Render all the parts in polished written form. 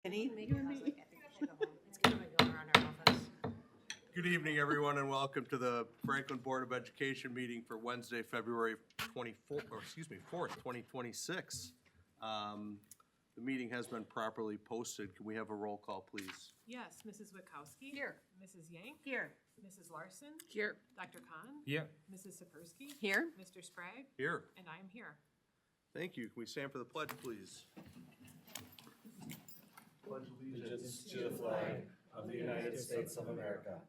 Good evening, everyone, and welcome to the Franklin Board of Education meeting for Wednesday, February 4th, 2026. The meeting has been properly posted. Can we have a roll call, please? Yes, Mrs. Witkowski. Here. Mrs. Yank. Here. Mrs. Larson. Here. Dr. Khan. Here. Mrs. Sapersky. Here. Mr. Sprague. Here. And I am here. Thank you. Can we stand for the pledge, please? Pledge allegiance to the flag of the United States of America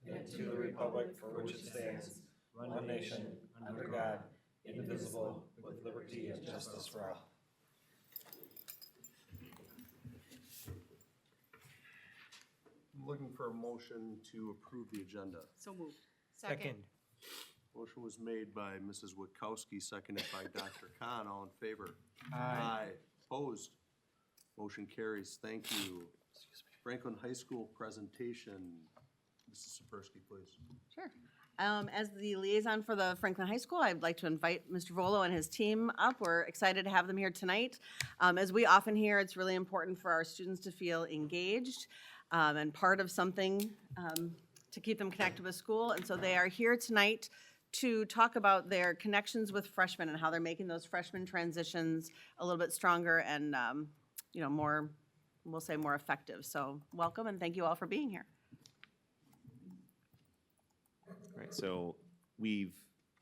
and to the republic for which it stands, one nation, under God, indivisible, with liberty and justice for all. I'm looking for a motion to approve the agenda. So moved. Second. Motion was made by Mrs. Witkowski, seconded by Dr. Khan. All in favor? Aye. Opposed? Motion carries. Thank you. Franklin High School presentation. Mrs. Sapersky, please. Sure. As the liaison for the Franklin High School, I'd like to invite Mr. Volo and his team up. We're excited to have them here tonight. As we often hear, it's really important for our students to feel engaged and part of something to keep them connected with school. And so they are here tonight to talk about their connections with freshmen and how they're making those freshman transitions a little bit stronger and more, we'll say more effective. So welcome and thank you all for being here. Right, so we've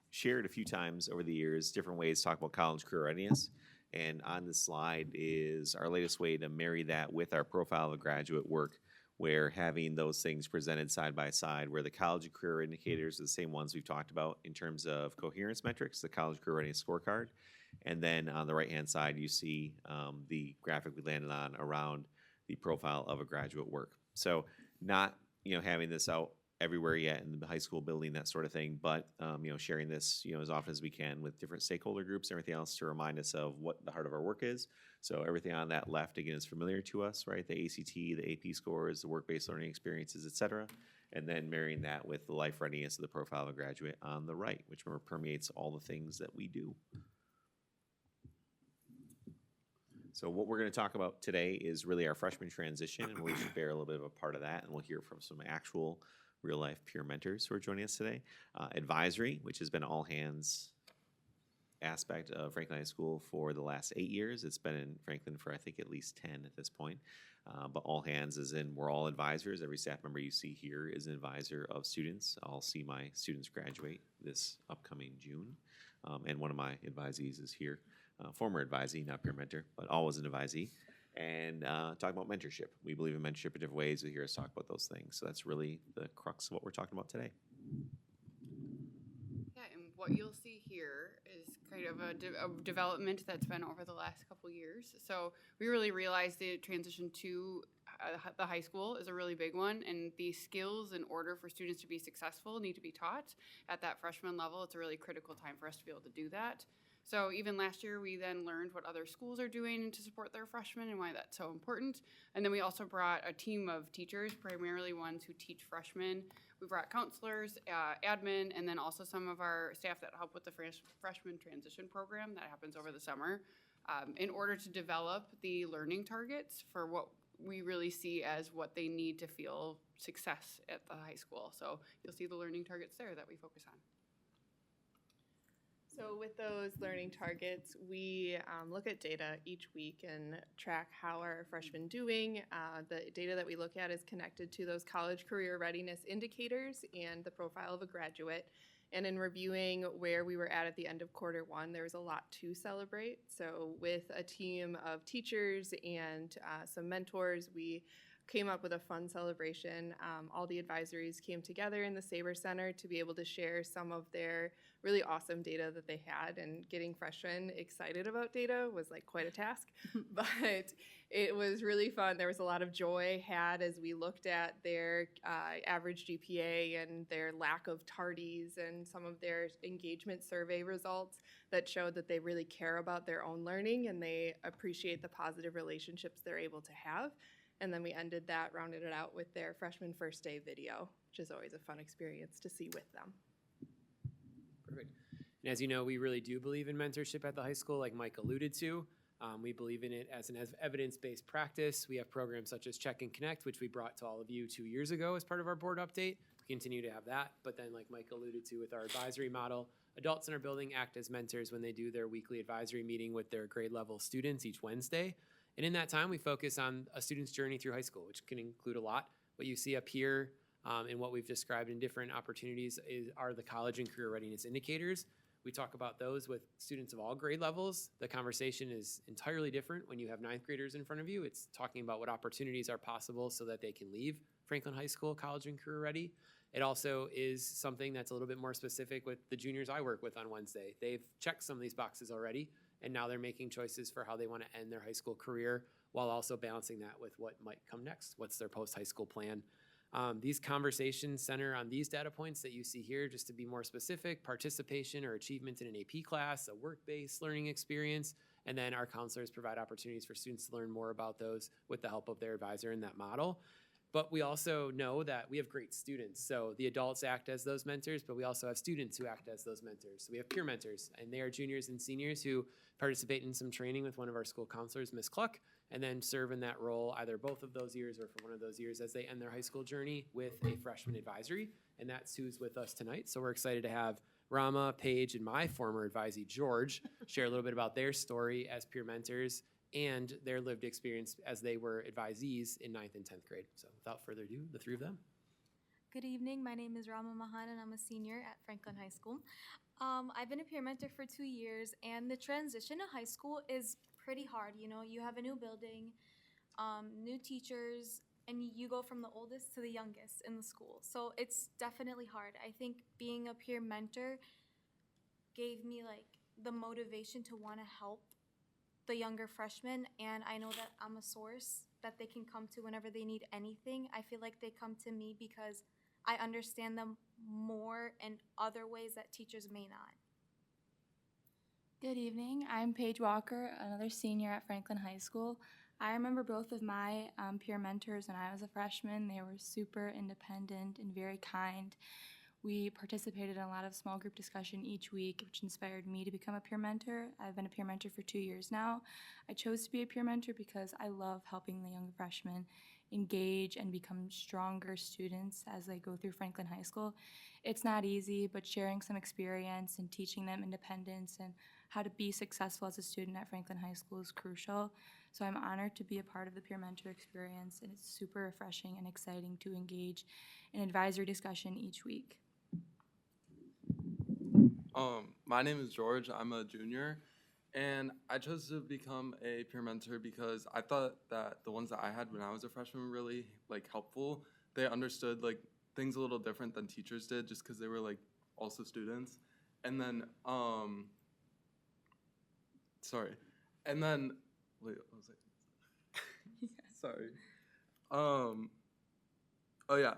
shared a few times over the years different ways to talk about college career readiness. And on this slide is our latest way to marry that with our profile of a graduate work, where having those things presented side by side, where the college and career indicators are the same ones we've talked about in terms of coherence metrics, the college career readiness scorecard. And then on the right-hand side, you see the graphic we landed on around the profile of a graduate work. So not, having this out everywhere yet in the high school building, that sort of thing, but sharing this as often as we can with different stakeholder groups and everything else to remind us of what the heart of our work is. So everything on that left, again, is familiar to us, right? The ACT, the AP scores, the work-based learning experiences, et cetera. And then marrying that with the life readiness of the profile of a graduate on the right, which permeates all the things that we do. So what we're going to talk about today is really our freshman transition, and we should bear a little bit of a part of that, and we'll hear from some actual real-life peer mentors who are joining us today. Advisory, which has been all hands aspect of Franklin High School for the last 8 years. It's been in Franklin for, I think, at least 10 at this point. But all hands is in, we're all advisors. Every staff member you see here is an advisor of students. I'll see my students graduate this upcoming June. And one of my advisees is here, former advisee, not peer mentor, but always an advisee. And talk about mentorship. We believe in mentorship in different ways. We hear us talk about those things. So that's really the crux of what we're talking about today. Yeah, and what you'll see here is kind of a development that's been over the last couple years. So we really realized the transition to the high school is a really big one, and the skills in order for students to be successful need to be taught at that freshman level. It's a really critical time for us to be able to do that. So even last year, we then learned what other schools are doing to support their freshmen and why that's so important. And then we also brought a team of teachers, primarily ones who teach freshmen. We brought counselors, admin, and then also some of our staff that help with the freshman transition program that happens over the summer in order to develop the learning targets for what we really see as what they need to feel success at the high school. So you'll see the learning targets there that we focus on. So with those learning targets, we look at data each week and track how are freshmen doing. The data that we look at is connected to those college career readiness indicators and the profile of a graduate. And in reviewing where we were at the end of quarter one, there was a lot to celebrate. So with a team of teachers and some mentors, we came up with a fun celebration. All the advisories came together in the Saber Center to be able to share some of their really awesome data that they had, and getting freshmen excited about data was like quite a task, but it was really fun. There was a lot of joy had as we looked at their average GPA and their lack of tardies and some of their engagement survey results that showed that they really care about their own learning and they appreciate the positive relationships they're able to have. And then we rounded it out with their freshman first day video, which is always a fun experience to see with them. Perfect. And as you know, we really do believe in mentorship at the high school, like Mike alluded to. We believe in it as an evidence-based practice. We have programs such as Check and Connect, which we brought to all of you 2 years ago as part of our board update. We continue to have that, but then like Mike alluded to with our advisory model, adults in our building act as mentors when they do their weekly advisory meeting with their grade level students each Wednesday. And in that time, we focus on a student's journey through high school, which can include a lot. What you see up here and what we've described in different opportunities are the college and career readiness indicators. We talk about those with students of all grade levels. The conversation is entirely different when you have ninth graders in front of you. It's talking about what opportunities are possible so that they can leave Franklin High School, college and career ready. It also is something that's a little bit more specific with the juniors I work with on Wednesday. They've checked some of these boxes already, and now they're making choices for how they want to end their high school career while also balancing that with what might come next. What's their post-high school plan? These conversations center on these data points that you see here, just to be more specific: participation or achievement in an AP class, a work-based learning experience, and then our counselors provide opportunities for students to learn more about those with the help of their advisor in that model. But we also know that we have great students. So the adults act as those mentors, but we also have students who act as those mentors. So we have peer mentors, and they are juniors and seniors who participate in some training with one of our school counselors, Ms. Cluck, and then serve in that role either both of those years or for one of those years as they end their high school journey with a freshman advisory. And that's who's with us tonight. So we're excited to have Rama, Paige, and my former advisee, George, share a little bit about their story as peer mentors and their lived experience as they were advisees in 9th and 10th grade. So without further ado, the three of them. Good evening, my name is Rama Mahan and I'm a senior at Franklin High School. I've been a peer mentor for 2 years, and the transition to high school is pretty hard. You know, you have a new building, new teachers, and you go from the oldest to the youngest in the school. So it's definitely hard. I think being a peer mentor gave me like the motivation to want to help the younger freshmen, and I know that I'm a source that they can come to whenever they need anything. I feel like they come to me because I understand them more in other ways that teachers may not. Good evening, I'm Paige Walker, another senior at Franklin High School. I remember both of my peer mentors when I was a freshman. They were super independent and very kind. We participated in a lot of small group discussion each week, which inspired me to become a peer mentor. I've been a peer mentor for 2 years now. I chose to be a peer mentor because I love helping the young freshmen engage and become stronger students as they go through Franklin High School. It's not easy, but sharing some experience and teaching them independence and how to be successful as a student at Franklin High School is crucial. So I'm honored to be a part of the peer mentor experience, and it's super refreshing and exciting to engage in advisory discussion each week. My name is George. I'm a junior, and I chose to become a peer mentor because I thought that the ones that I had when I was a freshman were really helpful. They understood things a little different than teachers did, just because they were also students. And then wait, what was it? Sorry. Oh yeah,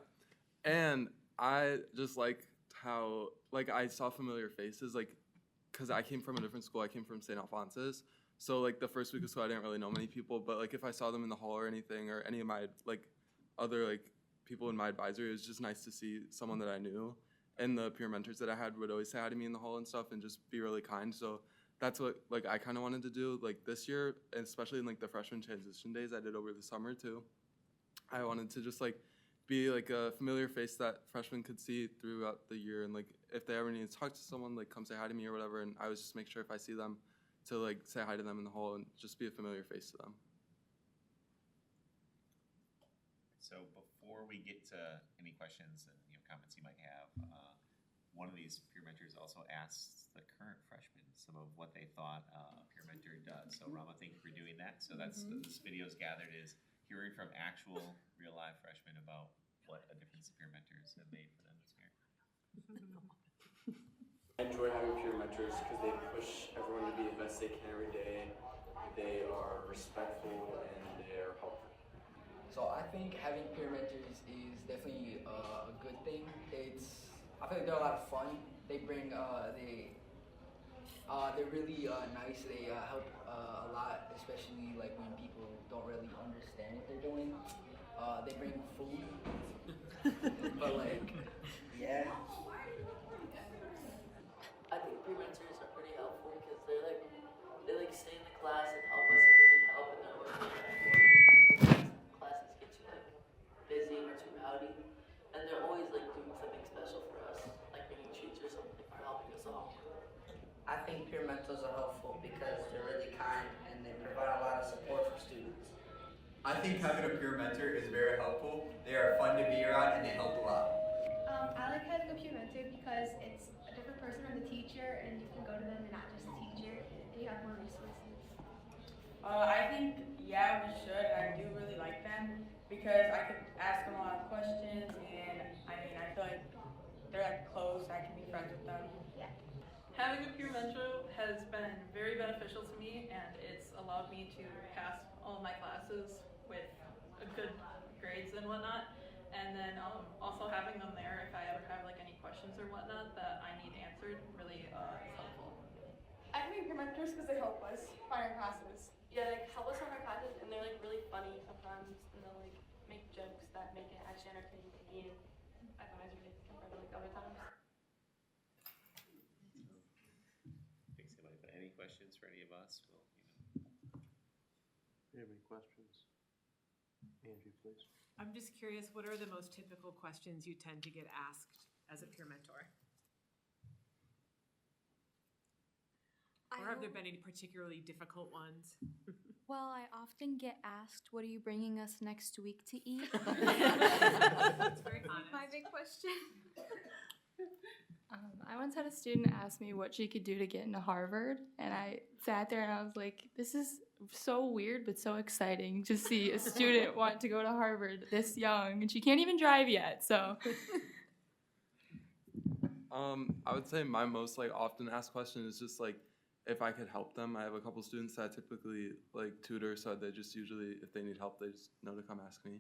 and I just liked how I saw familiar faces, because I came from a different school. I came from St. Alphonsus, so the first week of school I didn't really know many people, but if I saw them in the hall or anything, or any of my other people in my advisory, it was just nice to see someone that I knew. And the peer mentors that I had would always say hi to me in the hall and stuff and just be really kind. So that's what I kind of wanted to do this year, and especially in the freshman transition days I did over the summer too. I wanted to just be a familiar face that freshmen could see throughout the year, and if they ever need to talk to someone, come say hi to me or whatever, and I would just make sure if I see them to say hi to them in the hall and just be a familiar face to them. So before we get to any questions and comments you might have, one of these peer mentors also asked the current freshmen some of what they thought a peer mentor does. So Rama, thank you for doing that. So that's this video's gathered is hearing from actual real live freshmen about what a difference peer mentors have made for them this year. I enjoy having peer mentors because they push everyone to be the best they can every day. They are respectful and they are helpful. So I think having peer mentors is definitely a good thing. I feel like they're a lot of fun. They bring they're really nice. They help a lot, especially when people don't really understand what they're doing. They bring food, but yeah. I think peer mentors are pretty helpful because they stay in the class and help us I think having a peer mentor is very helpful. They are fun to be around and they help a lot. I like having a peer mentor because it's a different person from the teacher and you can go to them and not just the teacher and you have more resources. I think, yeah, we should. I do really like them because I could ask them a lot of questions and I mean, I feel like they're like close, I can be friends with them. Yeah. Having a peer mentor has been very beneficial to me and it's allowed me to pass all of my classes with a good grades and whatnot. And then also having them there if I ever have like any questions or whatnot that I need answered really is helpful. I think peer mentors because they help us find our classes. Yeah, they help us find our classes and they're like really funny sometimes and they'll like make jokes that make it actually entertaining to me and advisory compared to like other times. Thanks, anybody. But any questions for any of us? Well, Do you have any questions? Angie, please. I'm just curious, what are the most typical questions you tend to get asked as a peer mentor? Or have there been any particularly difficult ones? Well, I often get asked, what are you bringing us next week to eat? That's very honest. My big question. I once had a student ask me what she could do to get into Harvard, and I sat there and I was like, this is so weird but so exciting to see a student want to go to Harvard this young, and she can't even drive yet, so. I would say my most like often asked question is just like if I could help them. I have a couple students that I typically like tutor, so they just usually, if they need help, they just know to come ask me.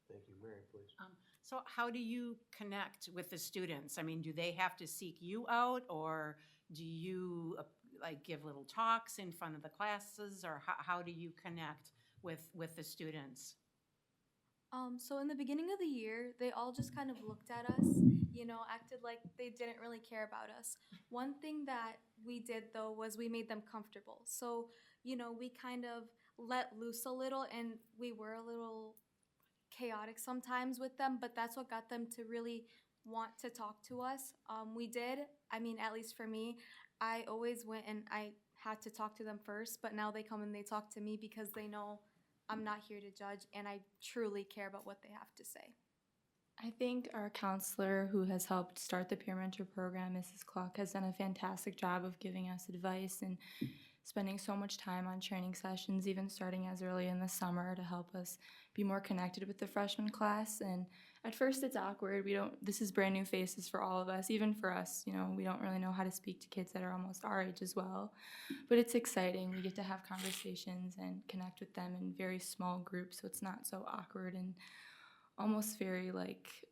Thank you. Mary, please. So how do you connect with the students? I mean, do they have to seek you out, or do you like give little talks in front of the classes, or how do you connect with the students? So in the beginning of the year, they all just kind of looked at us, acted like they didn't really care about us. One thing that we did though was we made them comfortable. So, we kind of let loose a little, and we were a little chaotic sometimes with them, but that's what got them to really want to talk to us. We did, at least for me, I always went and I had to talk to them first, but now they come and they talk to me because they know I'm not here to judge and I truly care about what they have to say. I think our counselor who has helped start the peer mentor program, Mrs. Cluck, has done a fantastic job of giving us advice and spending so much time on training sessions, even starting as early in the summer to help us be more connected with the freshman class. And at first it's awkward. This is brand new faces for all of us, even for us, we don't really know how to speak to kids that are almost our age as well. But it's exciting. We get to have conversations and connect with them in very small groups, so it's not so awkward and almost very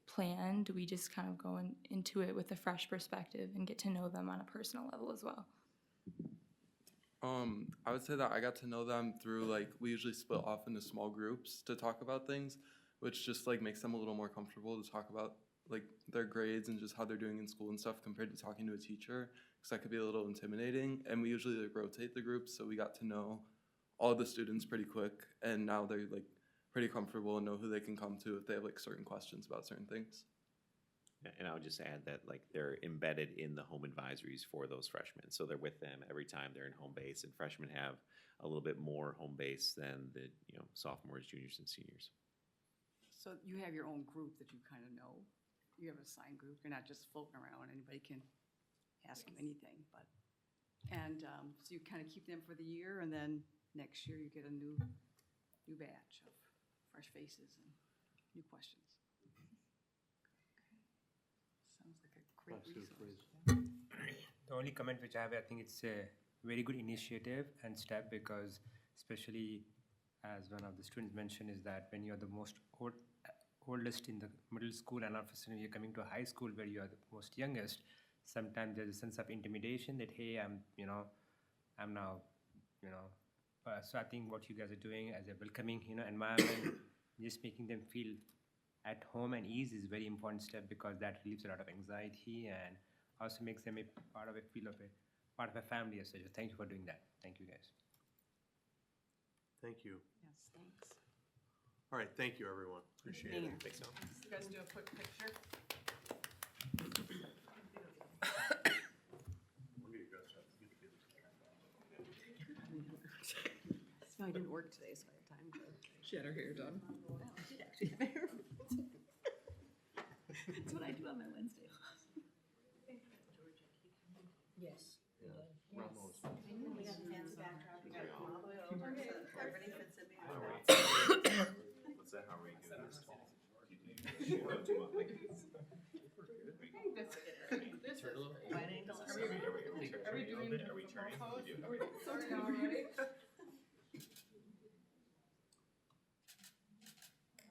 planned. We just kind of go into it with a fresh perspective and get to know them on a personal level as well. I would say that I got to know them through we usually split off into small groups to talk about things, which just makes them a little more comfortable to talk about their grades and just how they're doing in school and stuff compared to talking to a teacher, because that could be a little intimidating. And we usually rotate the groups, so we got to know all the students pretty quick, and now they're pretty comfortable and know who they can come to if they have certain questions about certain things. And I would just add that they're embedded in the home advisories for those freshmen. So they're with them every time they're in home base, and freshmen have a little bit more home base than the sophomores, juniors, and seniors. So you have your own group that you kind of know. You have a assigned group. You're not just floating around. Anybody can ask you anything. So you kind of keep them for the year, and then next year you get a new batch of fresh faces and new questions. Sounds like a great resource. The only comment which I have, I think it's a very good initiative and step, because especially as one of the students mentioned, is that when you're the oldest in the middle school and all of a sudden you're coming to a high school where you are the most youngest, sometimes there's a sense of intimidation that, hey, I'm now, so I think what you guys are doing as a welcoming, environment, just making them feel at home and ease is a very important step, because that relieves a lot of anxiety and also makes them a part of a family as such. Thank you for doing that. Thank you, guys. Thank you. Yes, thanks. All right, thank you, everyone. Appreciate it. Thanks, Al. You guys do a quick picture? Let me address that. No, I didn't work today, so I had time to. She had her hair done. Wow, I did actually have hair. That's what I do on my Wednesday. Yes. Ramos. We got the fancy backdrop, we got it all the way over, so that everybody fits in there. What's that, how are you doing this tall? You don't do it like this. Turn a little. Wide angle. Are we turning? Are we turning? We do. So now, right?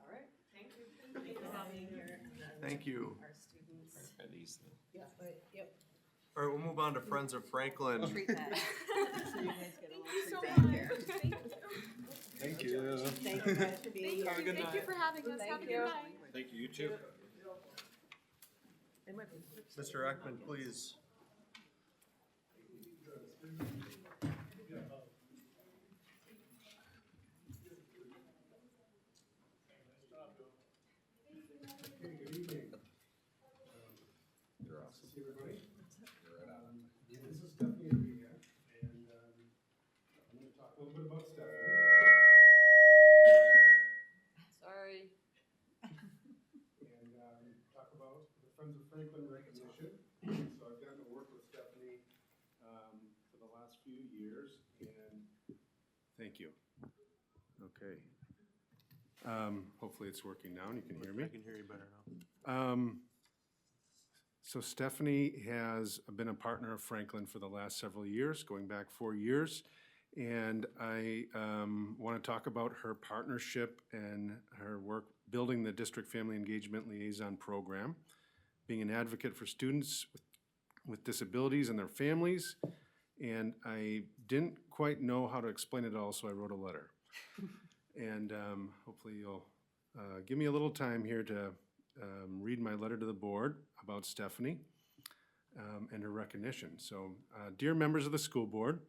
All right, thank you. Thank you for being here. Thank you. Our students. Are these the? Yeah, yep. All right, we'll move on to Friends of Franklin. Treat that. So you guys get a little treat so back much. here. Thank you. Thank you guys for being here. Thank you for having us. Have a good night. Thank you, you too. Mr. Ekman, please. You're awesome. This is Stephanie Enrique, and I'm going to talk a little bit about Stephanie. Sorry. And talk about the Friends of Franklin recognition. So I've gotten to work with Stephanie for the last few years, and thank you. Okay. Hopefully it's working now and you can hear me. I can hear you better now. So Stephanie has been a partner of Franklin for the last several years, going back 4 years. And I want to talk about her partnership and her work building the District Family Engagement Liaison Program, being an advocate for students with disabilities and their families. And I didn't quite know how to explain it all, so I wrote a letter. And hopefully you'll give me a little time here to read my letter to the board about Stephanie and her recognition. So, dear members of the school board,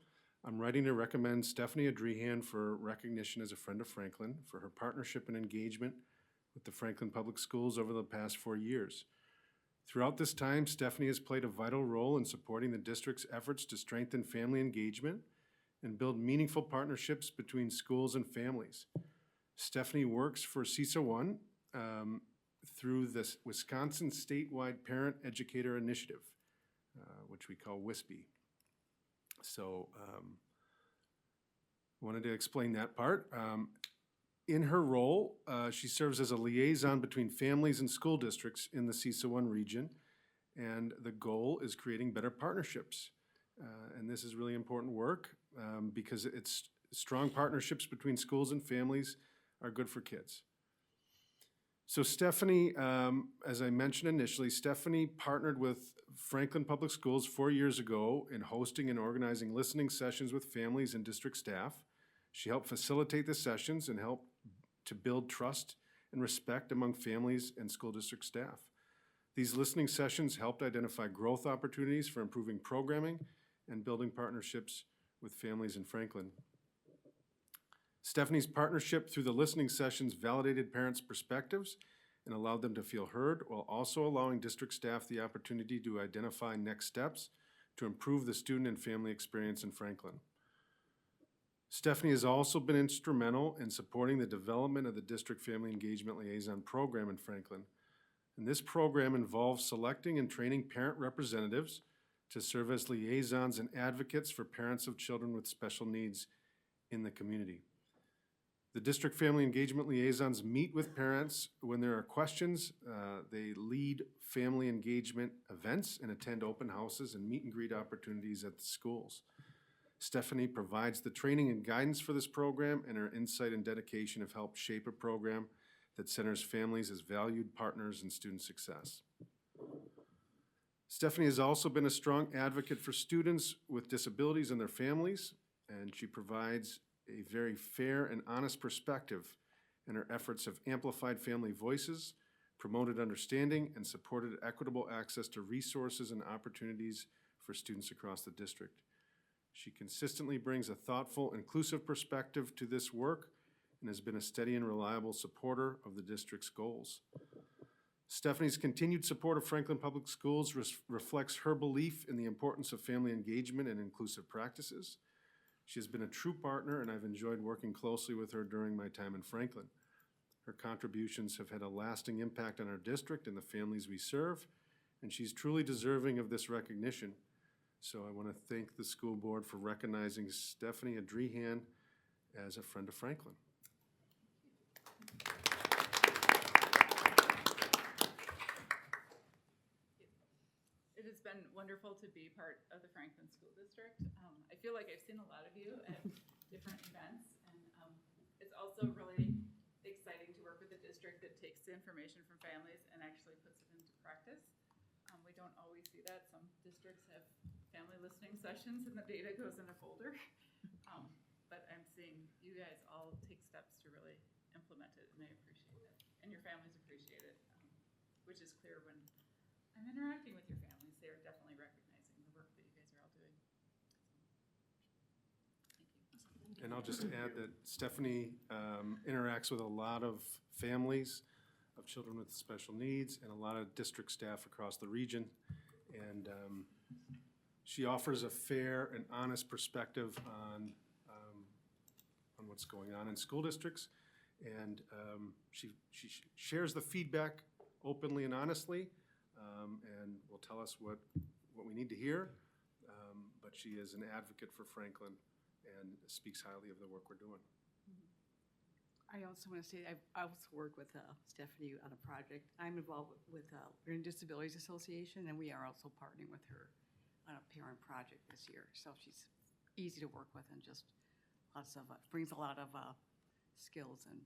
I'm writing to recommend Stephanie Adrihan for recognition as a friend of Franklin for her partnership and engagement with the Franklin Public Schools over the past 4 years. Throughout this time, Stephanie has played a vital role in supporting the district's efforts to strengthen family engagement and build meaningful partnerships between schools and families. Stephanie works for CISA One through the Wisconsin Statewide Parent Educator Initiative, which we call WISPE. So wanted to explain that part. In her role, she serves as a liaison between families and school districts in the CISA One region, and the goal is creating better partnerships. And this is really important work because it's strong partnerships between schools and families are good for kids. So Stephanie, as I mentioned initially, Stephanie partnered with Franklin Public Schools 4 years ago in hosting and organizing listening sessions with families and district staff. She helped facilitate the sessions and helped to build trust and respect among families and school district staff. These listening sessions helped identify growth opportunities for improving programming and building partnerships with families in Franklin. Stephanie's partnership through the listening sessions validated parents' perspectives and allowed them to feel heard, while also allowing district staff the opportunity to identify next steps to improve the student and family experience in Franklin. Stephanie has also been instrumental in supporting the development of the District Family Engagement Liaison Program in Franklin. And this program involves selecting and training parent representatives to serve as liaisons and advocates for parents of children with special needs in the community. The District Family Engagement Liaisons meet with parents when there are questions. They lead family engagement events and attend open houses and meet and greet opportunities at the schools. Stephanie provides the training and guidance for this program, and her insight and dedication have helped shape a program that centers families as valued partners in student success. Stephanie has also been a strong advocate for students with disabilities and their families, and she provides a very fair and honest perspective, and her efforts have amplified family voices, promoted understanding, and supported equitable access to resources and opportunities for students across the district. She consistently brings a thoughtful, inclusive perspective to this work and has been a steady and reliable supporter of the district's goals. Stephanie's continued support of Franklin Public Schools reflects her belief in the importance of family engagement and inclusive practices. She has been a true partner, and I've enjoyed working closely with her during my time in Franklin. Her contributions have had a lasting impact on our district and the families we serve, and she's truly deserving of this recognition. So I want to thank the school board for recognizing Stephanie Adrihan as a friend of Franklin. It has been wonderful to be part of the Franklin School District. I feel like I've seen a lot of you at different events, and it's also really exciting to work with a district that takes the information from families and actually puts it into practice. We don't always see that. Some districts have family listening sessions and the data goes in a folder. But I'm seeing you guys all take steps to really implement it, and I appreciate it. And your families appreciate it, which is clear when I'm interacting with your families. They are definitely recognizing the work that you guys are all doing. Thank you. And I'll just add that Stephanie interacts with a lot of families of children with special needs and a lot of district staff across the region. And she offers a fair and honest perspective on what's going on in school districts. And she shares the feedback openly and honestly, and will tell us what we need to hear. But she is an advocate for Franklin and speaks highly of the work we're doing. I also want to say, I also work with Stephanie on a project. I'm involved with Learning Disabilities Association, and we are also partnering with her on a parent project this year. So she's easy to work with and just lots of, brings a lot of skills and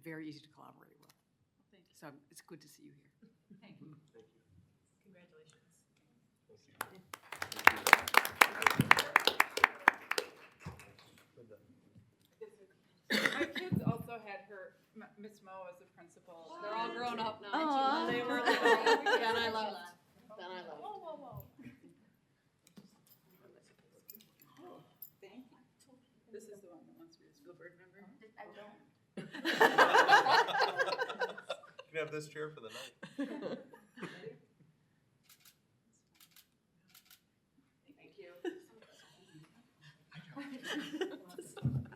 very easy to collaborate with. Well, thank you. So it's good to see you here. Thank you. Thank you. Congratulations. My kids also had her, Miss Mo as a principal. They're all grown up now. Aw. They were little. Then I left. Then I left. Whoa, whoa, whoa. Thank you. This is the one that wants to be a school board member? I don't. You can have this chair for the night. Thank you.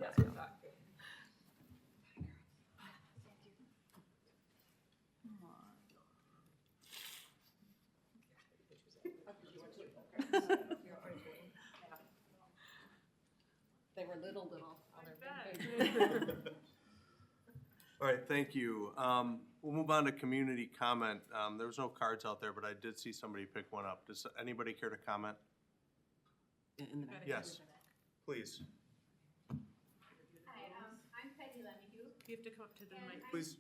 Yes, we're back. They were little. All right, thank you. We'll move on to community comment. There was no cards out there, but I did see somebody pick one up. Does anybody care to comment? In the back. Yes, please. Hi, I'm Peggy Lemieux. You have to come up to the mic. Please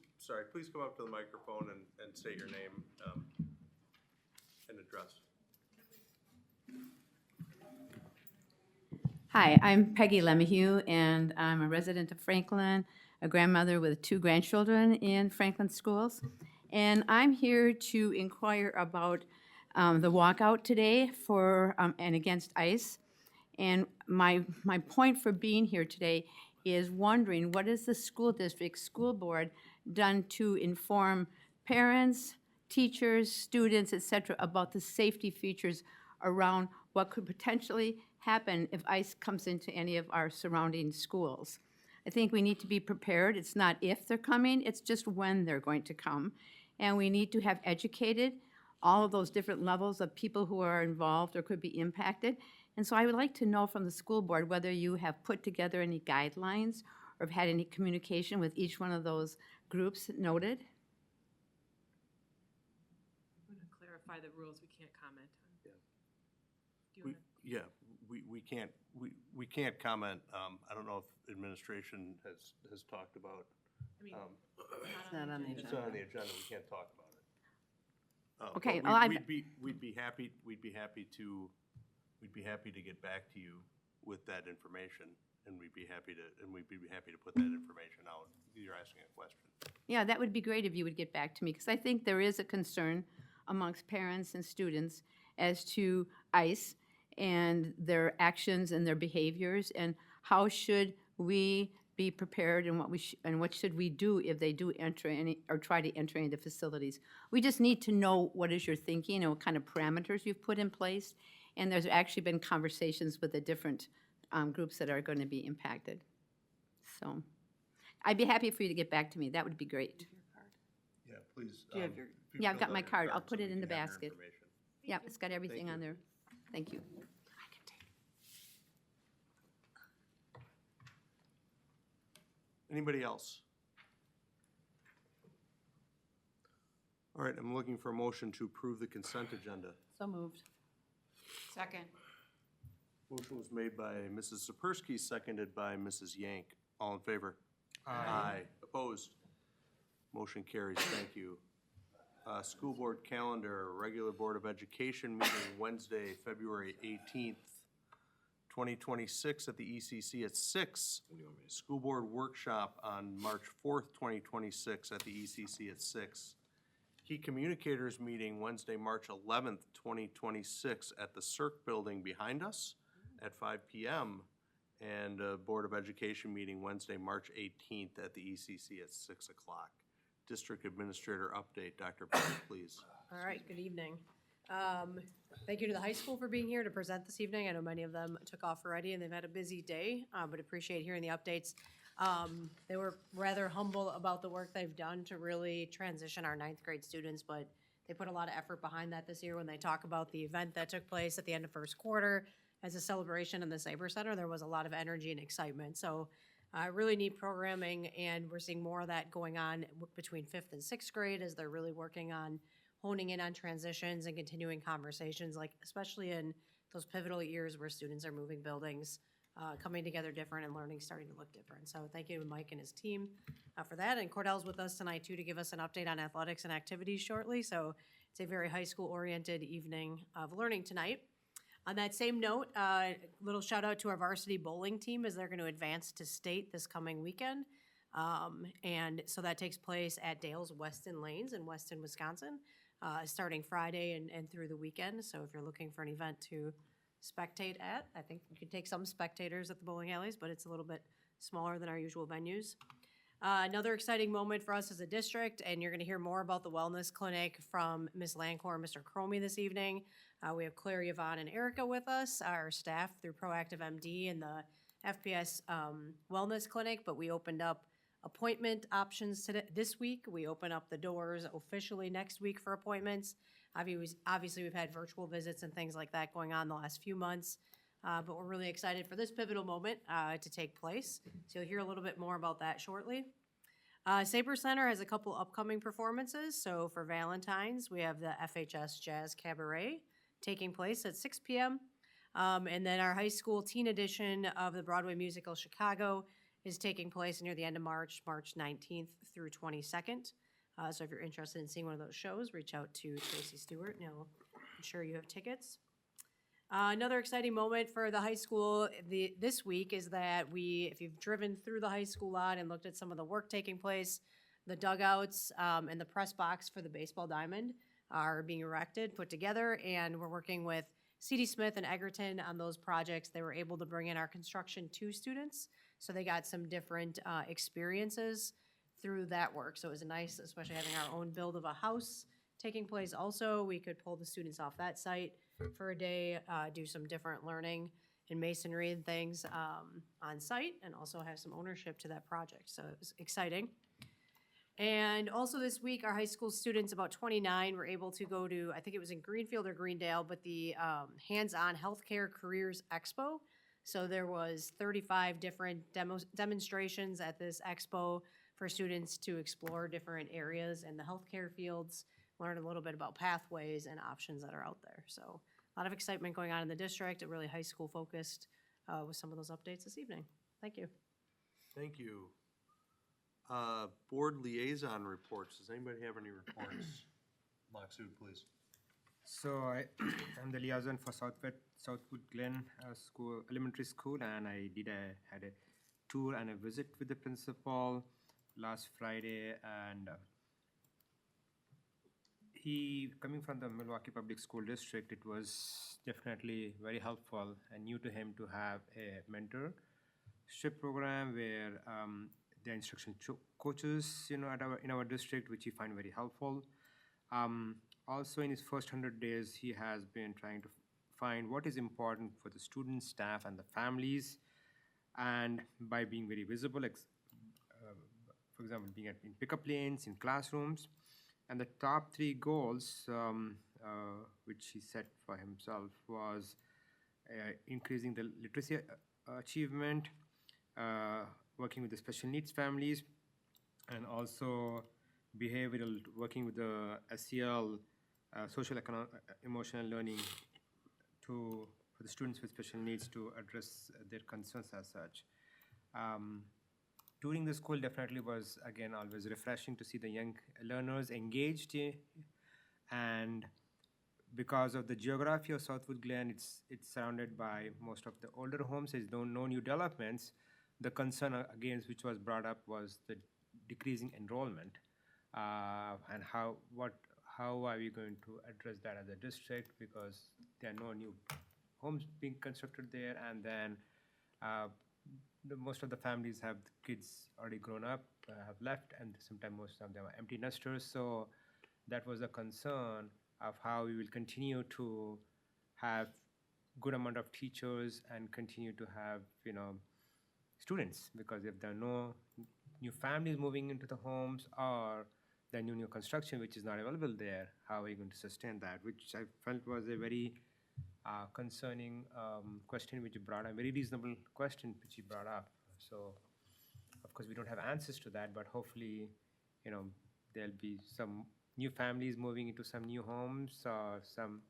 come up to the microphone and state your name and address. Hi, I'm Peggy Lemieux, and I'm a resident of Franklin, a grandmother with 2 grandchildren in Franklin schools. And I'm here to inquire about the walkout today for and against ICE. And my point for being here today is wondering, what has the school district, school board done to inform parents, teachers, students, et cetera, about the safety features around what could potentially happen if ICE comes into any of our surrounding schools? I think we need to be prepared. It's not if they're coming, it's just when they're going to come. And we need to have educated all of those different levels of people who are involved or could be impacted. And so I would like to know from the school board whether you have put together any guidelines or have had any communication with each one of those groups noted. I'm going to clarify the rules we can't comment on. Yeah. Do you wanna- We can't comment. I don't know if administration has talked about. I mean, It's not on the It's not on the agenda. We can't talk about it. Okay, But well, we'd be happy to get back to you with that information, and we'd be happy to put that information out. You're asking a question. Yeah, that would be great if you would get back to me, because I think there is a concern amongst parents and students as to ICE and their actions and their behaviors, and how should we be prepared, and what should we do if they do enter any or try to enter any of the facilities. We just need to know what is your thinking and what kind of parameters you've put in place. And there's actually been conversations with the different groups that are going to be impacted. So I'd be happy for you to get back to me. That would be great. Yeah, please. Do you have your- if you Yeah, I've fill got out my your card. I'll so put we it in the can have your basket. information. Yep, it's got everything you. on there. Thank you. Anybody else? All right, I'm looking for a motion to approve the consent agenda. So moved. Second. Motion was made by Mrs. Sapersky, seconded by Mrs. Yank. All in favor? Aye. Opposed? Motion carries. Thank you. School board calendar, regular Board of Education meeting Wednesday, February 18th, 2026 at the ECC at 6. School board workshop on March 4th, 2026 at the ECC at 6. Key communicators meeting Wednesday, March 11th, 2026 at the Cirque building behind us at 5 p.m. And Board of Education meeting Wednesday, March 18th at the ECC at 6 o'clock. District Administrator update, Dr. Bennett, please. All right, good evening. Thank you to the high school for being here to present this evening. I know many of them took off already and they've had a busy day, but appreciate hearing the updates. They were rather humble about the work they've done to really transition our ninth grade students, but they put a lot of effort behind that this year when they talk about the event that took place at the end of first quarter as a celebration in the Saber Center. There was a lot of energy and excitement. So really neat programming, and we're seeing more of that going on between 5th and 6th grade as they're really working on honing in on transitions and continuing conversations, like especially in those pivotal years where students are moving buildings, coming together different and learning starting to look different. So thank you to Mike and his team for that. And Cordell's with us tonight too to give us an update on athletics and activities shortly. So it's a very high school oriented evening of learning tonight. On that same note, little shout out to our varsity bowling team as they're going to advance to state this coming weekend. And so that takes place at Dale's Weston Lanes in Weston, Wisconsin, starting Friday and through the weekend. So if you're looking for an event to spectate at, I think you can take some spectators at the bowling alleys, but it's a little bit smaller than our usual venues. Another exciting moment for us as a district, and you're going to hear more about the wellness clinic from Ms. Lancor and Mr. Cromie this evening. We have Claire, Yvonne, and Erica with us, our staff through Proactive MD and the FPS Wellness Clinic, but we opened up appointment options today. This week. We open up the doors officially next week for appointments. Obviously, we've had virtual visits and things like that going on the last few months, but we're really excited for this pivotal moment to take place. So you'll hear a little bit more about that shortly. Saber Center has a couple upcoming performances. So for Valentine's, we have the FHS Jazz Cabaret taking place at 6 p.m. And then our high school teen edition of the Broadway musical Chicago is taking place near the end of March, March 19th through 22nd. So if you're interested in seeing one of those shows, reach out to Tracy Stewart and he'll ensure you have tickets. Another exciting moment for the high school this week is that if you've driven through the high school lot and looked at some of the work taking place, the dugouts and the press box for the baseball diamond are being erected, put together, and we're working with C.D. Smith and Egerton on those projects. They were able to bring in our Construction 2 students, so they got some different experiences through that work. So it was nice, especially having our own build of a house taking place also. We could pull the students off that site for a day, do some different learning in masonry and things on site, and also have some ownership to that project. So it was exciting. And also this week, our high school students, about 29, were able to go to, I think it was in Greenfield or Greendale, but the Hands-On Healthcare Careers Expo. So there was 35 different demonstrations at this expo for students to explore different areas in the healthcare fields, learn a little bit about pathways and options that are out there. So a lot of excitement going on in the district, really high school focused with some of those updates this evening. Thank you. Thank you. Board liaison reports. Does anybody have any reports? Maksud, please. So I'm the liaison for Southwood Glen School, Elementary School, and I had a tour and a visit with the principal last Friday, and he, coming from the Milwaukee Public School District, it was definitely very helpful and new to him to have a mentorship program where the instruction coaches, in our district, which he find very helpful. Also, in his first 100 days, he has been trying to find what is important for the students, staff, and the families, and by being very visible, for example, being in pickup lanes, in classrooms. And the top 3 goals, which he set for himself, was increasing the literacy achievement, working with the special needs families, and also behavioral, working with the SEL, social emotional learning, for the students with special needs to address their concerns as such. Touring the school definitely was, again, always refreshing to see the young learners engaged, and because of the geography of Southwood Glen, it's surrounded by most of the older homes. There's no new developments. The concern again, which was brought up, was the decreasing enrollment, and how are we going to address that as a district, because there are no new homes being constructed there, and then most of the families have kids already grown up, have left, and sometimes most of them are empty nesters. So that was a concern of how we will continue to have good amount of teachers and continue to have, students, because if there are no new families moving into the homes, or the new construction which is not available there, how are you going to sustain that? Which I felt was a very concerning question which you brought up, a very reasonable question which you brought up. So, of course, we don't have answers to that, but hopefully, there'll be some new families moving into some new homes, or some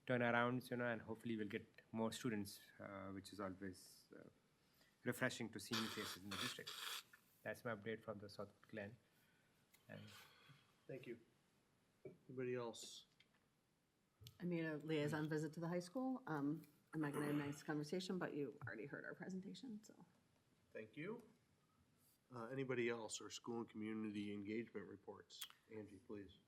turnarounds, and hopefully we'll get more students, which is always refreshing to see new faces in the district. That's my update from the Southwood Glen. And Thank you. Anybody else? I made a liaison visit to the high school. I'm not gonna have a nice conversation, but you already heard our presentation, so. Thank you. Anybody else, or school and community engagement reports? Angie, please.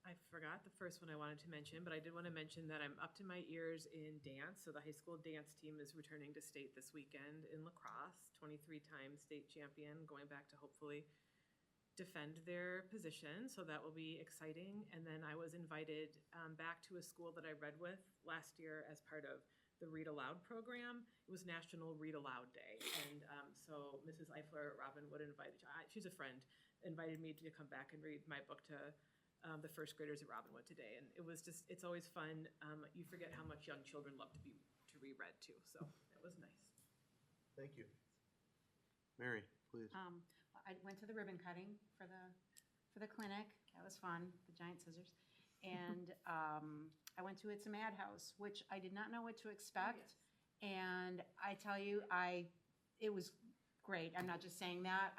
I forgot the first one I wanted to mention, but I did want to mention that I'm up to my ears in dance. So the high school dance team is returning to state this weekend in lacrosse, 23-time state champion, going back to hopefully defend their position. So that will be exciting. And then I was invited back to a school that I read with last year as part of the Read Aloud program. It was National Read Aloud Day. And so Mrs. Eifler, Robinwood, she's a friend, invited me to come back and read my book to the first graders at Robinwood today. And it was just, it's always fun. You forget how much young children love to be read to. So that was nice. Thank you. Mary, please. I went to the ribbon cutting for the clinic. That was fun, the giant scissors. And I went to It's a Madhouse, which I did not know what to expect. And I tell you, it was great. I'm not just saying that.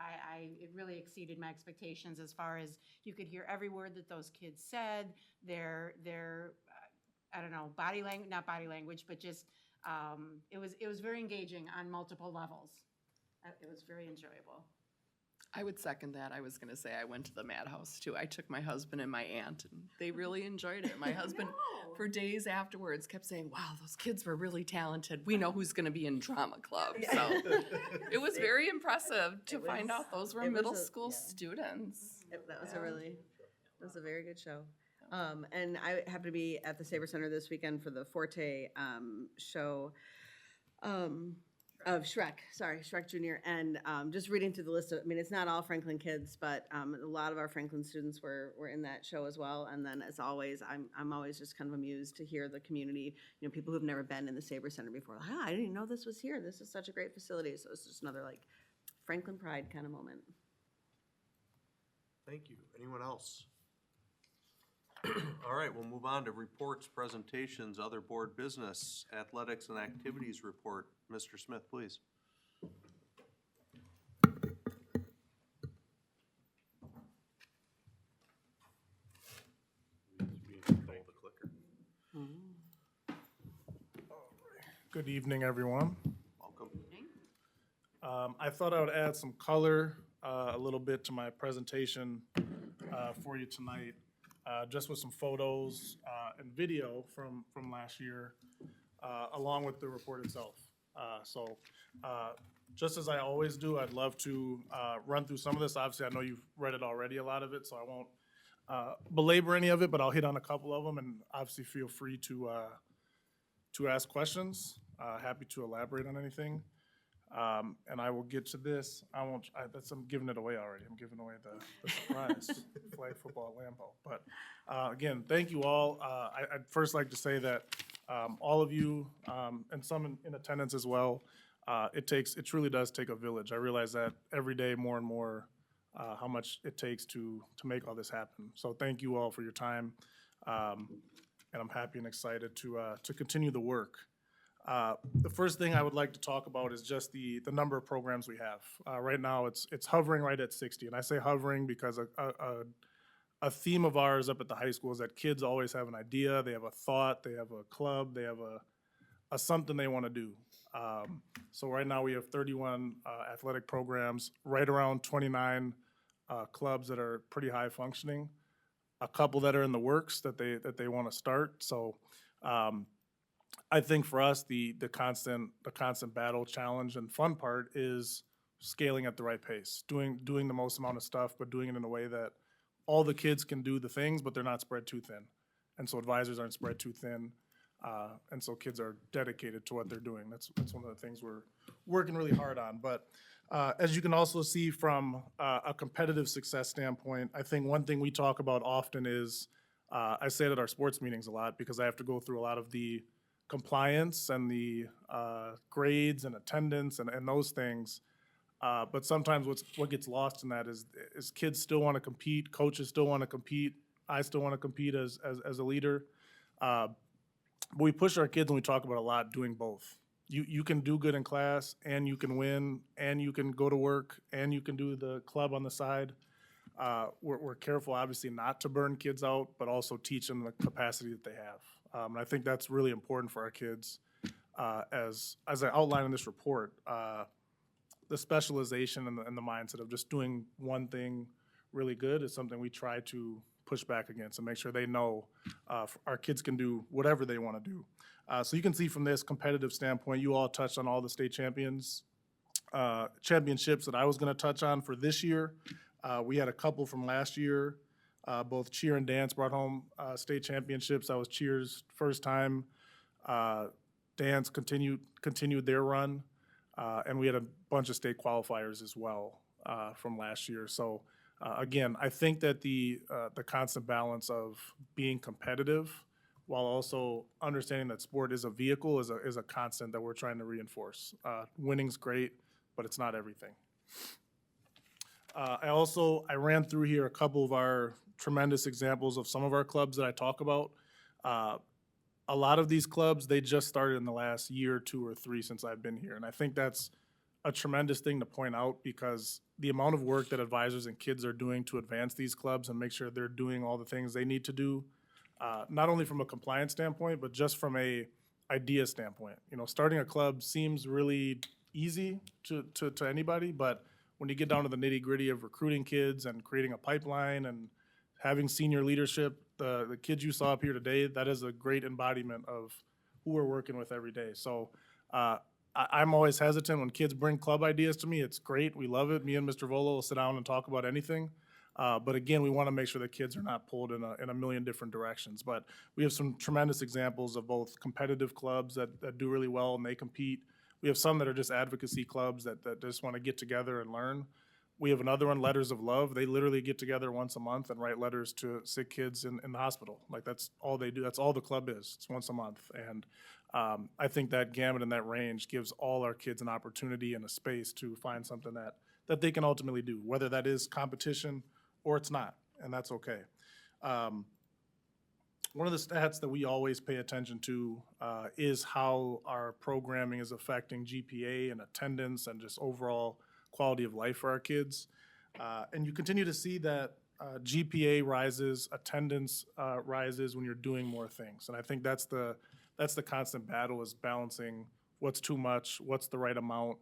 It really exceeded my expectations as far as you could hear every word that those kids said, their I don't know, not body language, but just, it was very engaging on multiple levels. It was very enjoyable. I would second that. I was going to say I went to the Madhouse too. I took my husband and my aunt, and they really enjoyed it. My husband, for days afterwards, kept saying, wow, those kids were really talented. We know who's going to be in drama club. So it was very impressive to find out those were middle school students. That was a very good show. And I happen to be at the Saber Center this weekend for the Forte show of Shrek Jr. And just reading through the list of, it's not all Franklin kids, but a lot of our Franklin students were in that show as well. And then as always, I'm always just kind of amused to hear the community, people who've never been in the Saber Center before. Like, I didn't even know this was here. This is such a great facility. So it's just another like Franklin pride kind of moment. Thank you. Anyone else? All right, we'll move on to reports, presentations, other board business, athletics and activities report. Mr. Smith, please. Good evening, everyone. Welcome. I thought I would add some color a little bit to my presentation for you tonight, just with some photos and video from last year, along with the report itself. So just as I always do, I'd love to run through some of this. Obviously, I know you've read it already, a lot of it, so I won't belabor any of it, but I'll hit on a couple of them, and obviously feel free to ask questions. Happy to elaborate on anything. And I will get to this. I'm giving it away already. I'm giving away the surprise flag football at Lambeau. But again, thank you all. I'd first like to say that all of you, and some in attendance as well, it truly does take a village. I realize that every day more and more, how much it takes to make all this happen. So thank you all for your time. And I'm happy and excited to continue the work. The first thing I would like to talk about is just the number of programs we have. Right now, it's hovering right at 60, and I say hovering because a theme of ours up at the high school is that kids always have an idea, they have a thought, they have a club, they have a something they want to do. So right now we have 31 athletic programs, right around 29 clubs that are pretty high functioning, a couple that are in the works that they want to start. So. I think for us, the constant battle, challenge, and fun part is scaling at the right pace, doing the most amount of stuff, but doing it in a way that all the kids can do the things, but they're not spread too thin. And so advisors aren't spread too thin, and so kids are dedicated to what they're doing. That's one of the things we're working really hard on. But as you can also see from a competitive success standpoint, I think one thing we talk about often is, I say it at our sports meetings a lot because I have to go through a lot of the compliance and the grades and attendance and those things. But sometimes what gets lost in that is kids still want to compete, coaches still want to compete, I still want to compete as a leader. But we push our kids and we talk about a lot doing both. You can do good in class and you can win and you can go to work and you can do the club on the side. We're careful, obviously, not to burn kids out, but also teach them the capacity that they have. And I think that's really important for our kids. As I outline in this report, the specialization and the mindset of just doing one thing really good is something we try to push back against and make sure they know our kids can do whatever they want to do. So you can see from this competitive standpoint, you all touched on all the state championships that I was going to touch on for this year. We had a couple from last year. Both cheer and dance brought home state championships. That was cheer's first time. Dance continued their run. And we had a bunch of state qualifiers as well from last year. So again, I think that the constant balance of being competitive while also understanding that sport is a vehicle is a constant that we're trying to reinforce. Winning's great, but it's not everything. I ran through here a couple of our tremendous examples of some of our clubs that I talk about. A lot of these clubs, they just started in the last year, 2 or 3 since I've been here. And I think that's a tremendous thing to point out because the amount of work that advisors and kids are doing to advance these clubs and make sure they're doing all the things they need to do, not only from a compliance standpoint, but just from a idea standpoint. You know, starting a club seems really easy to anybody, but when you get down to the nitty-gritty of recruiting kids and creating a pipeline and having senior leadership, the kids you saw up here today, that is a great embodiment of who we're working with every day. So I'm always hesitant when kids bring club ideas to me. It's great. We love it. Me and Mr. Volo will sit down and talk about anything. But again, we want to make sure that kids are not pulled in a million different directions. But we have some tremendous examples of both competitive clubs that do really well and they compete. We have some that are just advocacy clubs that just want to get together and learn. We have another one, Letters of Love. They literally get together once a month and write letters to sick kids in the hospital. Like that's all they do. That's all the club is. It's once a month. And I think that gamut and that range gives all our kids an opportunity and a space to find something that they can ultimately do, whether that is competition or it's not, and that's okay. One of the stats that we always pay attention to is how our programming is affecting GPA and attendance and just overall quality of life for our kids. And you continue to see that GPA rises, attendance rises when you're doing more things. And I think that's the constant battle, is balancing what's too much, what's the right amount.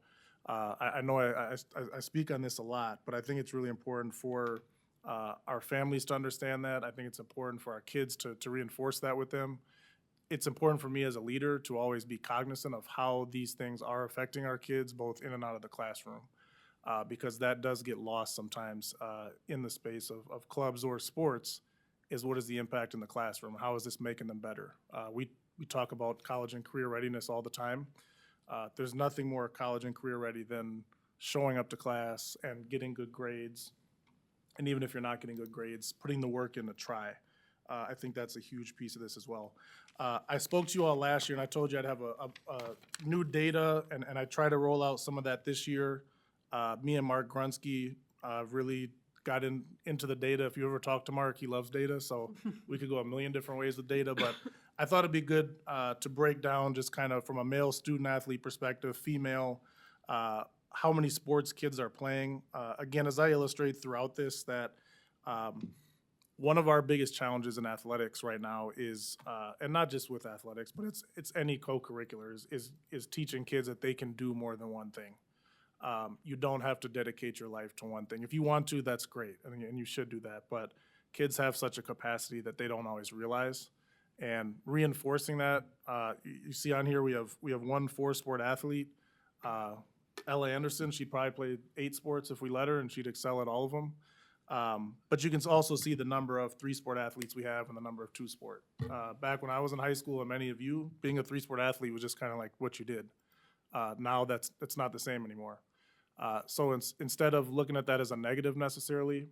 I know I speak on this a lot, but I think it's really important for our families to understand that. I think it's important for our kids to reinforce that with them. It's important for me as a leader to always be cognizant of how these things are affecting our kids, both in and out of the classroom, because that does get lost sometimes in the space of clubs or sports. is what is the impact in the classroom? How is this making them better? We talk about college and career readiness all the time. There's nothing more college and career ready than showing up to class and getting good grades. And even if you're not getting good grades, putting the work in to try. I think that's a huge piece of this as well. I spoke to you all last year, and I told you I'd have a new data, and I try to roll out some of that this year. Me and Mark Grunsky really got into the data. If you ever talk to Mark, he loves data, so we could go a million different ways with data, but I thought it'd be good to break down just kind of from a male student-athlete perspective, female, how many sports kids are playing. Again, as I illustrate throughout this, that one of our biggest challenges in athletics right now is, and not just with athletics, but it's any co-curricular, is teaching kids that they can do more than one thing. You don't have to dedicate your life to one thing. If you want to, that's great, and you should do that. But kids have such a capacity that they don't always realize. And reinforcing that, you see on here we have one 4-sport athlete, Ella Anderson. She'd probably play 8 sports if we let her, and she'd excel at all of them. But you can also see the number of 3-sport athletes we have and the number of 2-sport. Back when I was in high school, and many of you, being a 3-sport athlete was just kind of like what you did. Now that's not the same anymore. So instead of looking at that as a negative necessarily,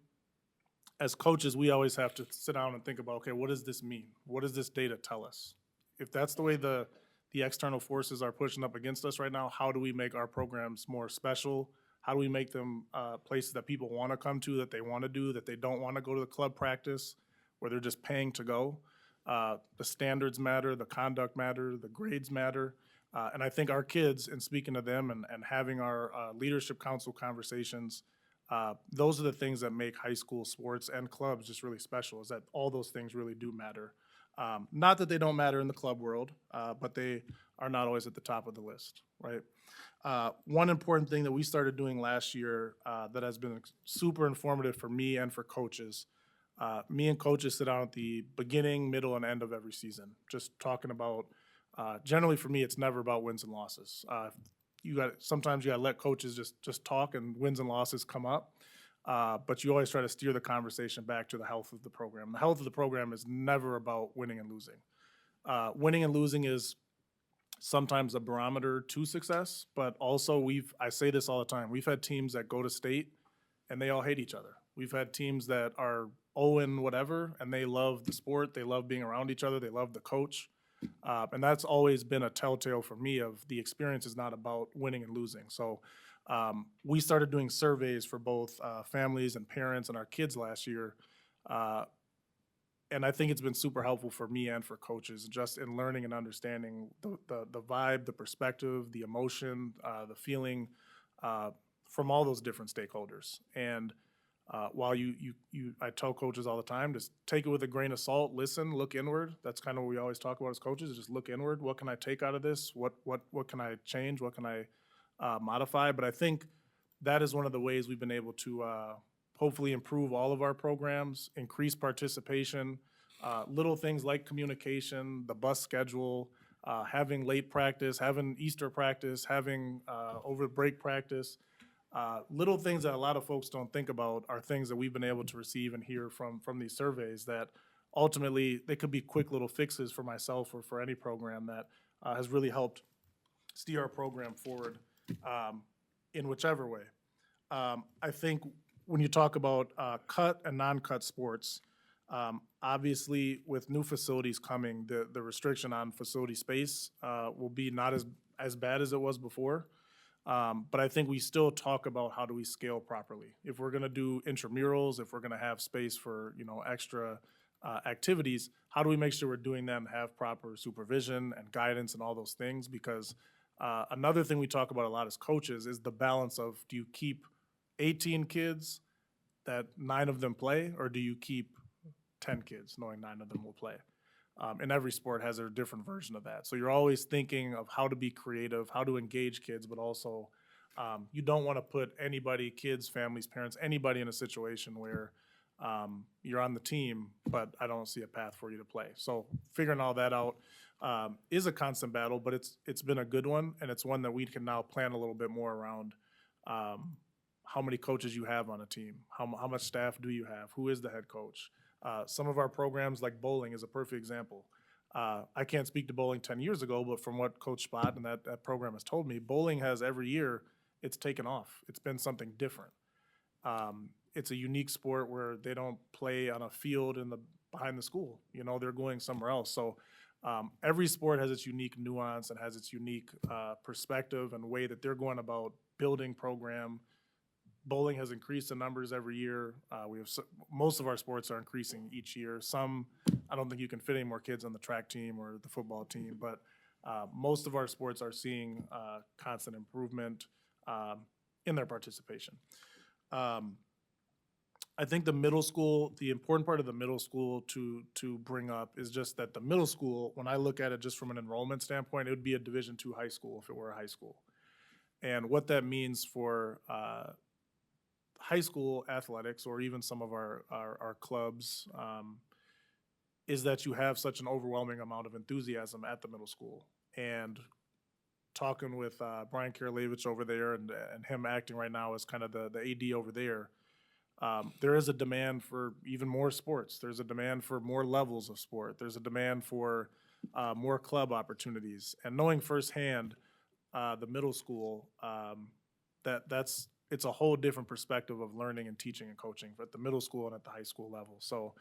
as coaches, we always have to sit down and think about, okay, what does this mean? What does this data tell us? If that's the way the external forces are pushing up against us right now, how do we make our programs more special? How do we make them places that people want to come to, that they want to do, that they don't want to go to the club practice, where they're just paying to go? The standards matter, the conduct matter, the grades matter. And I think our kids, in speaking to them and having our leadership council conversations, those are the things that make high school sports and clubs just really special, is that all those things really do matter. Not that they don't matter in the club world, but they are not always at the top of the list, right? One important thing that we started doing last year that has been super informative for me and for coaches, me and coaches sit down at the beginning, middle, and end of every season, just talking about, generally for me, it's never about wins and losses. Sometimes you gotta let coaches just talk and wins and losses come up. But you always try to steer the conversation back to the health of the program. The health of the program is never about winning and losing. Winning and losing is sometimes a barometer to success, but also I say this all the time, we've had teams that go to state and they all hate each other. We've had teams that are 0 whatever, and they love the sport, they love being around each other, they love the coach. And that's always been a telltale for me of the experience is not about winning and losing. So we started doing surveys for both families and parents and our kids last year. And I think it's been super helpful for me and for coaches, just in learning and understanding the vibe, the perspective, the emotion, the feeling from all those different stakeholders. And while I tell coaches all the time, just take it with a grain of salt, listen, look inward. That's kind of what we always talk about as coaches, is just look inward. What can I take out of this? What can I change? What can I modify? But I think that is one of the ways we've been able to hopefully improve all of our programs, increase participation, little things like communication, the bus schedule, having late practice, having Easter practice, having over break practice. Little things that a lot of folks don't think about are things that we've been able to receive and hear from these surveys that ultimately they could be quick little fixes for myself or for any program that has really helped steer our program forward in whichever way. I think when you talk about cut and non-cut sports, obviously with new facilities coming, the restriction on facility space will be not as bad as it was before. But I think we still talk about how do we scale properly. If we're gonna do intramurals, if we're gonna have space for extra activities, how do we make sure we're doing them, have proper supervision and guidance and all those things? Because another thing we talk about a lot as coaches is the balance of, do you keep 18 kids that 9 of them play, or do you keep 10 kids knowing 9 of them will play? And every sport has a different version of that. So you're always thinking of how to be creative, how to engage kids, but also you don't want to put anybody, kids, families, parents, anybody in a situation where you're on the team, but I don't see a path for you to play. So figuring all that out is a constant battle, but it's been a good one, and it's one that we can now plan a little bit more around how many coaches you have on a team, how much staff do you have, who is the head coach, Some of our programs, like bowling, is a perfect example. I can't speak to bowling 10 years ago, but from what Coach Spot and that program has told me, bowling has every year, it's taken off. It's been something different. It's a unique sport where they don't play on a field behind the school. You know, they're going somewhere else. So every sport has its unique nuance and has its unique perspective and way that they're going about building program. Bowling has increased in numbers every year. Most of our sports are increasing each year. Some, I don't think you can fit any more kids on the track team or the football team, but most of our sports are seeing constant improvement in their participation. I think the middle school, the important part of the middle school to bring up is just that the middle school, when I look at it just from an enrollment standpoint, it would be a Division II high school if it were a high school. And what that means for high school athletics, or even some of our clubs, is that you have such an overwhelming amount of enthusiasm at the middle school. And talking with Brian Karalevich over there and him acting right now as kind of the AD over there, there is a demand for even more sports. There's a demand for more levels of sport. There's a demand for more club opportunities. And knowing firsthand the middle school, it's a whole different perspective of learning and teaching and coaching at the middle school and at the high school level. So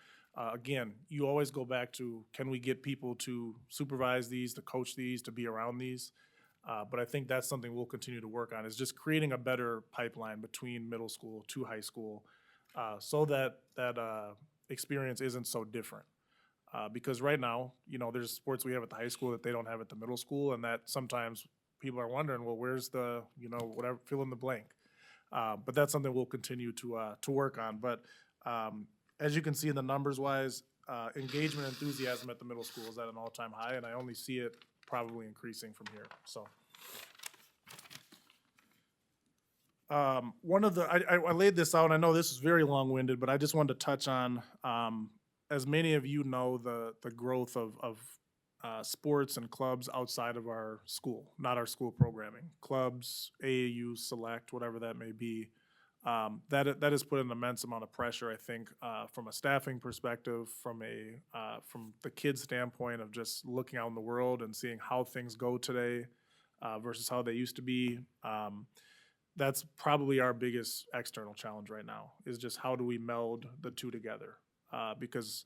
again, you always go back to, can we get people to supervise these, to coach these, to be around these? But I think that's something we'll continue to work on, is just creating a better pipeline between middle school to high school, so that experience isn't so different. Because right now, you know, there's sports we have at the high school that they don't have at the middle school, and that sometimes people are wondering, well, where's the, you know, whatever, fill in the blank. But that's something we'll continue to work on. But as you can see in the numbers wise, engagement and enthusiasm at the middle school is at an all-time high, and I only see it probably increasing from here. So one of the, I laid this out, I know this is very long-winded, but I just wanted to touch on, as many of you know, the growth of sports and clubs outside of our school, not our school programming. Clubs, AAU, select, whatever that may be. That has put an immense amount of pressure, I think, from a staffing perspective, from the kids' standpoint of just looking out in the world and seeing how things go today versus how they used to be. That's probably our biggest external challenge right now, is just how do we meld the two together? Because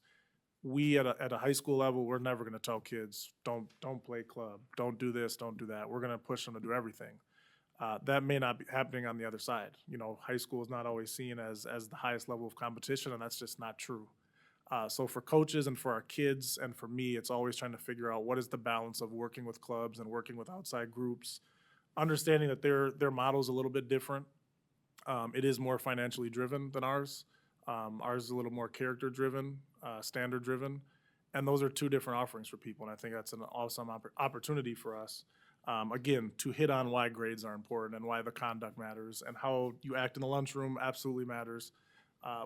we at a high school level, we're never going to tell kids, don't play club, don't do this, don't do that. We're going to push them to do everything. That may not be happening on the other side. You know, high school is not always seen as the highest level of competition, and that's just not true. So for coaches and for our kids and for me, it's always trying to figure out what is the balance of working with clubs and working with outside groups, understanding that their model is a little bit different. It is more financially driven than ours. Ours is a little more character driven, standard driven, and those are two different offerings for people, and I think that's an awesome opportunity for us. Again, to hit on why grades are important and why the conduct matters and how you act in the lunchroom absolutely matters,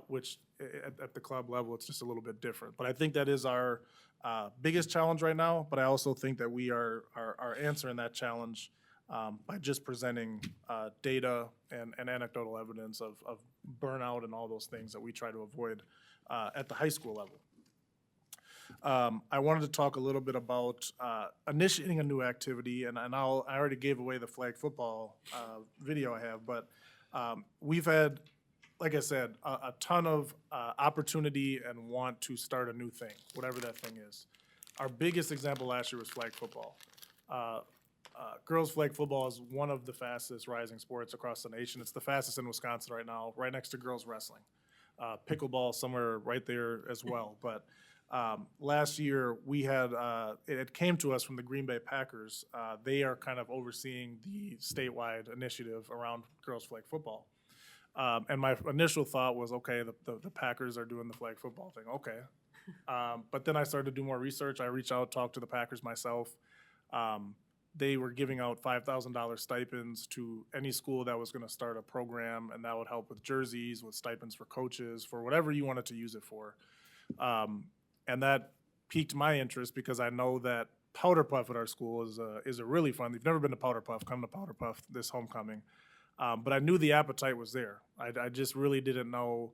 which at the club level, it's just a little bit different. But I think that is our biggest challenge right now, but I also think that we are answering that challenge by just presenting data and anecdotal evidence of burnout and all those things that we try to avoid at the high school level. I wanted to talk a little bit about initiating a new activity, and I already gave away the flag football video I have, but we've had, like I said, a ton of opportunity and want to start a new thing, whatever that thing is. Our biggest example last year was flag football. Girls flag football is one of the fastest rising sports across the nation. It's the fastest in Wisconsin right now, right next to girls wrestling. Pickleball somewhere right there as well, but last year, we had, it came to us from the Green Bay Packers. They are kind of overseeing the statewide initiative around girls flag football. And my initial thought was, okay, the Packers are doing the flag football thing, okay. But then I started to do more research. I reached out, talked to the Packers myself. They were giving out $5,000 stipends to any school that was going to start a program, and that would help with jerseys, with stipends for coaches, for whatever you wanted to use it for. And that piqued my interest because I know that Powder Puff at our school is a really fun. If you've never been to Powder Puff, come to Powder Puff this homecoming. But I knew the appetite was there. I just really didn't know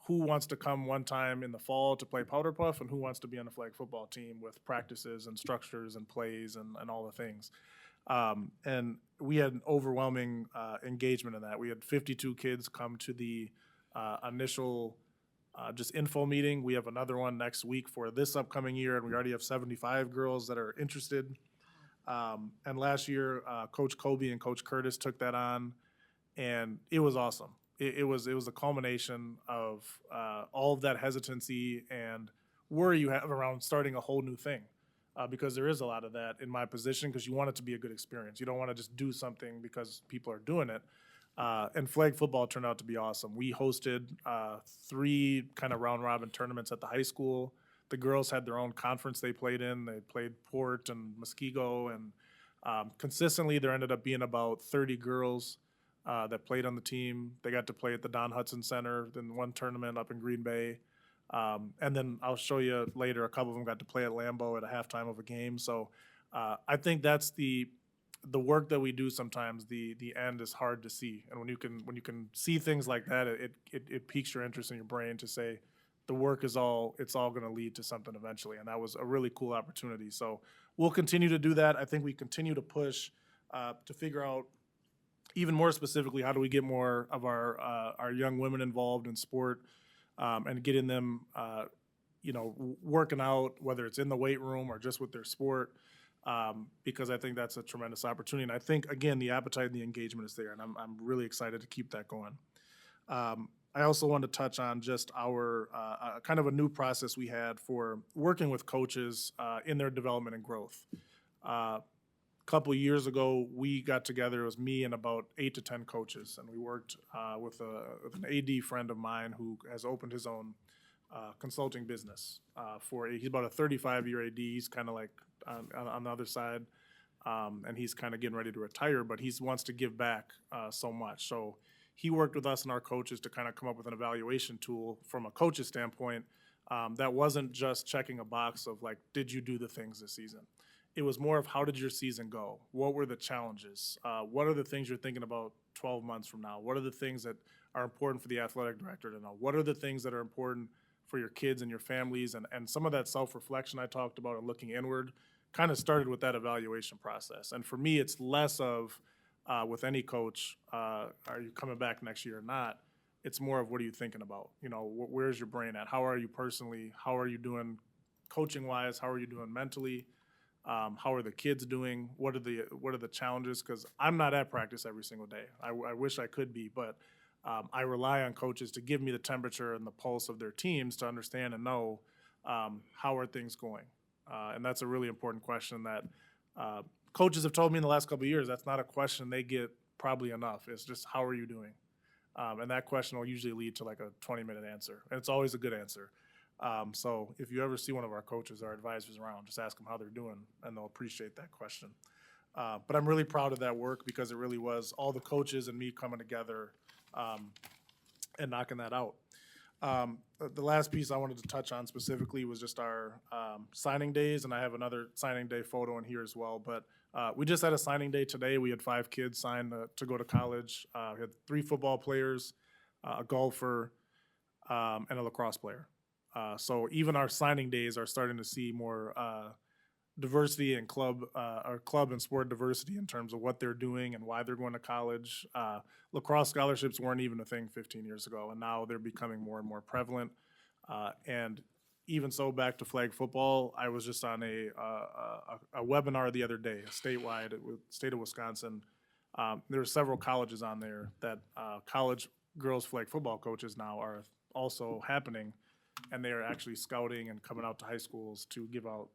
who wants to come one time in the fall to play powder puff and who wants to be on the flag football team with practices and structures and plays and all the things. And we had overwhelming engagement in that. We had 52 kids come to the initial just info meeting. We have another one next week for this upcoming year, and we already have 75 girls that are interested. And last year, Coach Kobe and Coach Curtis took that on, and it was awesome. It was a culmination of all of that hesitancy and worry you have around starting a whole new thing, because there is a lot of that in my position, because you want it to be a good experience. You don't want to just do something because people are doing it. And flag football turned out to be awesome. We hosted 3 kind of round robin tournaments at the high school. The girls had their own conference they played in. They played Port and Muskego, and consistently there ended up being about 30 girls that played on the team. They got to play at the Don Hudson Center, then one tournament up in Green Bay. And then I'll show you later, a couple of them got to play at Lambeau at a halftime of a game. So I think that's the work that we do sometimes, the end is hard to see. And when you can see things like that, it piques your interest in your brain to say the work it's all going to lead to something eventually. And that was a really cool opportunity. So we'll continue to do that. I think we continue to push to figure out even more specifically, how do we get more of our young women involved in sport, and getting them, working out, whether it's in the weight room or just with their sport, because I think that's a tremendous opportunity. And I think, again, the appetite and the engagement is there, and I'm really excited to keep that going. I also want to touch on just our kind of a new process we had for working with coaches in their development and growth. Couple years ago, we got together, it was me and about 8 to 10 coaches, and we worked with an AD friend of mine who has opened his own consulting business. He's about a 35-year AD, he's kind of like on the other side, and he's kind of getting ready to retire, but he wants to give back so much. So he worked with us and our coaches to kind of come up with an evaluation tool from a coach's standpoint that wasn't just checking a box of like, did you do the things this season? It was more of, how did your season go? What were the challenges? What are the things you're thinking about 12 months from now? What are the things that are important for the athletic director to know? What are the things that are important for your kids and your families? And some of that self-reflection I talked about and looking inward kind of started with that evaluation process. And for me, it's less of, with any coach, are you coming back next year or not? It's more of, what are you thinking about? Where's your brain at? How are you personally? How are you doing coaching-wise? How are you doing mentally? How are the kids doing? What are the challenges? Because I'm not at practice every single day. I wish I could be, but I rely on coaches to give me the temperature and the pulse of their teams to understand and know how are things going. And that's a really important question that coaches have told me in the last couple of years. That's not a question they get probably enough. It's just, how are you doing? And that question will usually lead to like a 20-minute answer, and it's always a good answer. So if you ever see one of our coaches or advisors around, just ask them how they're doing, and they'll appreciate that question. But I'm really proud of that work, because it really was all the coaches and me coming together and knocking that out. The last piece I wanted to touch on specifically was just our signing days, and I have another signing day photo in here as well. But we just had a signing day today. We had 5 kids sign to go to college. We had 3 football players, a golfer, and a lacrosse player. So even our signing days are starting to see more diversity in club and sport diversity in terms of what they're doing and why they're going to college. Lacrosse scholarships weren't even a thing 15 years ago, and now they're becoming more and more prevalent. And even so, back to flag football, I was just on a webinar the other day, statewide, state of Wisconsin. There were several colleges on there that college girls flag football coaches now are also happening. And they are actually scouting and coming out to high schools to give out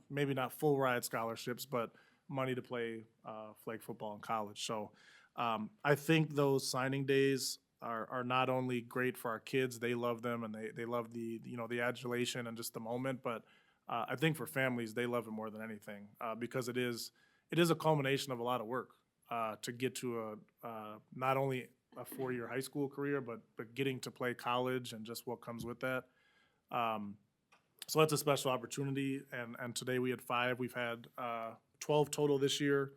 maybe not full ride scholarships, but money to play flag football in college. So I think those signing days are not only great for our kids, they love them, and they love the adulation and just the moment, but I think for families, they love it more than anything, because it is a culmination of a lot of work to get to not only a 4-year high school career, but getting to play college and just what comes with that. So that's a special opportunity, and today we had 5. We've had 12 total this year.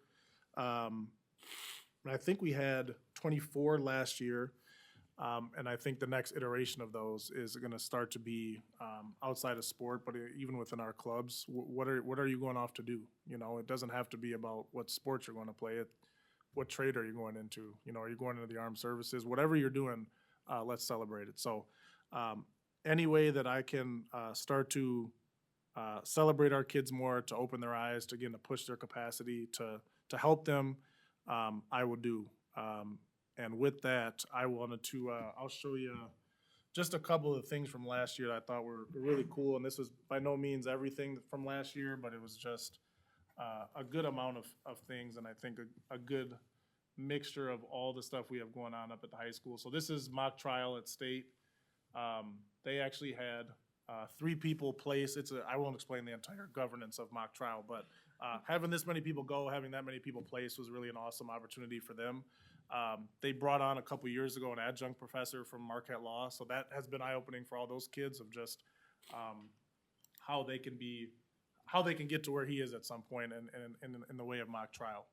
And I think we had 24 last year. And I think the next iteration of those is going to start to be outside of sport, but even within our clubs. What are you going off to do? You know, it doesn't have to be about what sports you're going to play. What trade are you going into? You know, are you going into the armed services? Whatever you're doing, let's celebrate it. So any way that I can start to celebrate our kids more, to open their eyes, to again to push their capacity, to help them, I will do. And with that, I wanted to, I'll show you just a couple of things from last year that I thought were really cool. And this was by no means everything from last year, but it was just a good amount of things. And I think a good mixture of all the stuff we have going on up at the high school. So this is mock trial at state. They actually had 3 people place. I won't explain the entire governance of mock trial, but having this many people go, having that many people place was really an awesome opportunity for them. They brought on a couple years ago an adjunct professor from Marquette Law, so that has been eye-opening for all those kids of just how they can get to where he is at some point in the way of mock trial.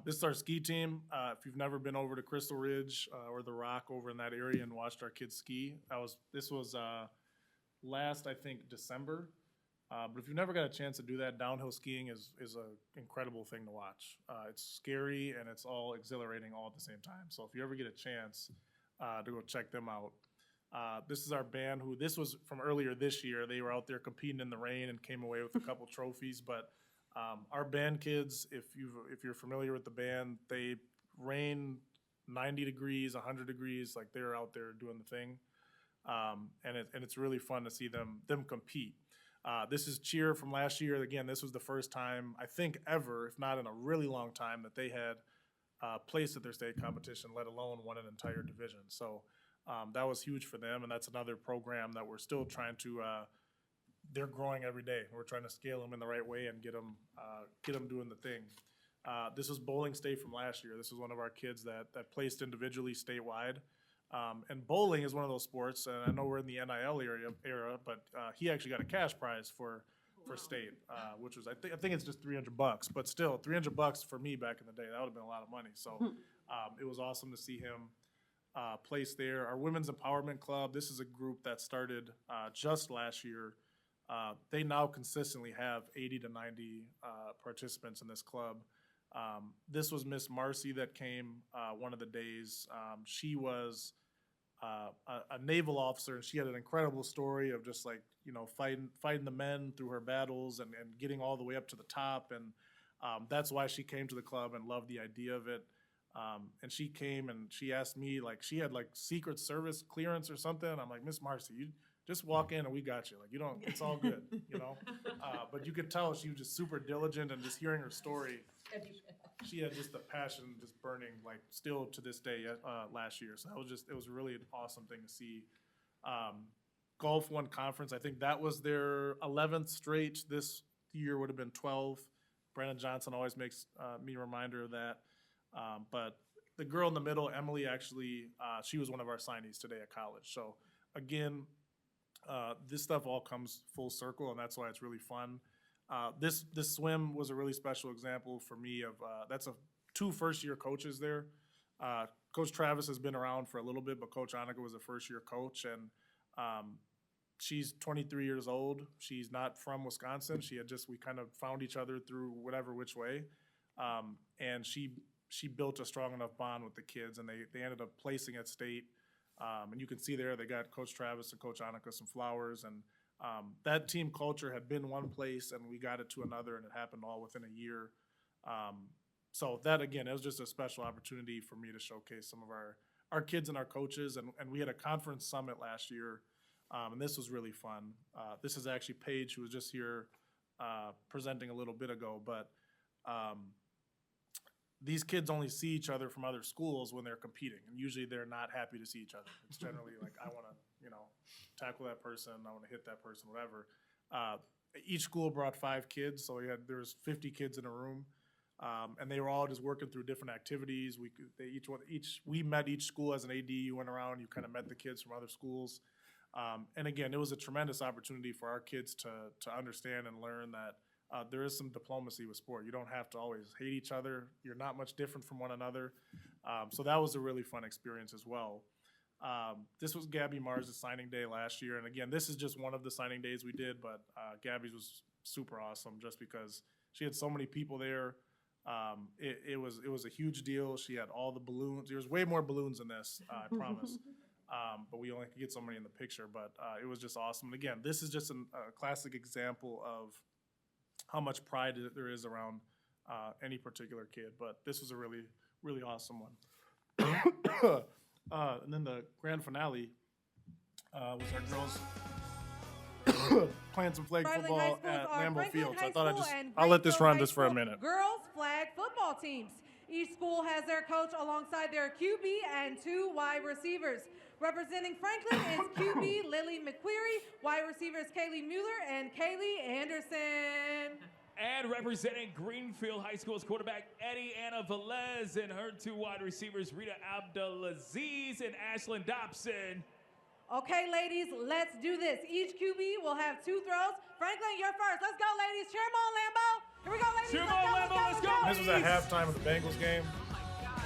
This is our ski team. If you've never been over to Crystal Ridge or the Rock over in that area and watched our kids ski, this was last, I think, December. But if you've never got a chance to do that, downhill skiing is an incredible thing to watch. It's scary and it's all exhilarating all at the same time. So if you ever get a chance to go check them out. This is our band this was from earlier this year. They were out there competing in the rain and came away with a couple trophies. But our band kids, if you're familiar with the band, they rain 90 degrees, 100 degrees, like they're out there doing the thing. And it's really fun to see them compete. This is cheer from last year. Again, this was the first time, I think ever, if not in a really long time, that they had placed at their state competition, let alone won an entire division. So that was huge for them, and that's another program that we're still trying to, they're growing every day. We're trying to scale them in the right way and get them doing the thing. This was bowling state from last year. This was one of our kids that placed individually statewide. And bowling is one of those sports, and I know we're in the NIL era, but he actually got a cash prize for state, which was I think it's just $300, but still $300 for me back in the day, that would have been a lot of money. So it was awesome to see him place there. Our Women's Empowerment Club, this is a group that started just last year. They now consistently have 80 to 90 participants in this club. This was Miss Marcy that came one of the days. She was a naval officer, and she had an incredible story of just like, you know, fighting the men through her battles and getting all the way up to the top. And that's why she came to the club and loved the idea of it. And she came and she asked me, like, she had like Secret Service clearance or something. I'm like, Miss Marcy, you just walk in and we got you. Like, you don't, it's all good, you know? But you could tell she was just super diligent, and just hearing her story, she had just the passion just burning, like still to this day last year. So it was really an awesome thing to see. Golf won conference. I think that was their 11th straight. This year would have been 12. Brandon Johnson always makes me a reminder of that. But the girl in the middle, Emily, actually, she was one of our signees today at college. So again, this stuff all comes full circle, and that's why it's really fun. This swim was a really special example for me of that's 2 first-year coaches there. Coach Travis has been around for a little bit, but Coach Annika was a first-year coach, and she's 23 years old. She's not from Wisconsin. We kind of found each other through whatever which way, and she built a strong enough bond with the kids, and they ended up placing at state. And you can see there they got Coach Travis and Coach Annika some flowers, and that team culture had been one place, and we got it to another, and it happened all within a year. So that, again, it was just a special opportunity for me to showcase some of our kids and our coaches, and we had a conference summit last year, and this was really fun. This is actually Paige, who was just here presenting a little bit ago, but these kids only see each other from other schools when they're competing, and usually they're not happy to see each other. It's generally like, I want to, you know, tackle that person, I want to hit that person, whatever. Each school brought 5 kids, so there was 50 kids in a room, and they were all just working through different activities. We met each school as an AD. You went around, you kind of met the kids from other schools, and again, it was a tremendous opportunity for our kids to understand and learn that there is some diplomacy with sport. You don't have to always hate each other. You're not much different from one another. So that was a really fun experience as well. This was Gabby Mars' signing day last year, and again, this is just one of the signing days we did, but Gabby's was super awesome just because she had so many people there. It was a huge deal. She had all the balloons. There was way more balloons than this, I promise. But we only could get so many in the picture, but it was just awesome. And again, this is just a classic example of how much pride there is around any particular kid, but this was a really, really awesome one. And then the grand finale was our girls playing some flag football at Lambeau Field. So I thought I'll let this run just for a minute. Girls flag football teams. Each school has their coach alongside their QB and 2 wide receivers. Representing Franklin is QB Lily McQuarrie, wide receivers Kaylee Mueller and Kaylee Anderson. And representing Greenfield High School's quarterback Eddie Anna Velez and her 2 wide receivers Rita Abdelaziz and Ashlyn Dobson. Okay, ladies, let's do this. Each QB will have 2 throws. Franklin, you're first. Let's go, ladies. Cheer 'em on, Lambeau. Here we go, ladies. Cheer 'em on, Lambeau. Let's go. This was at halftime of the Bengals game.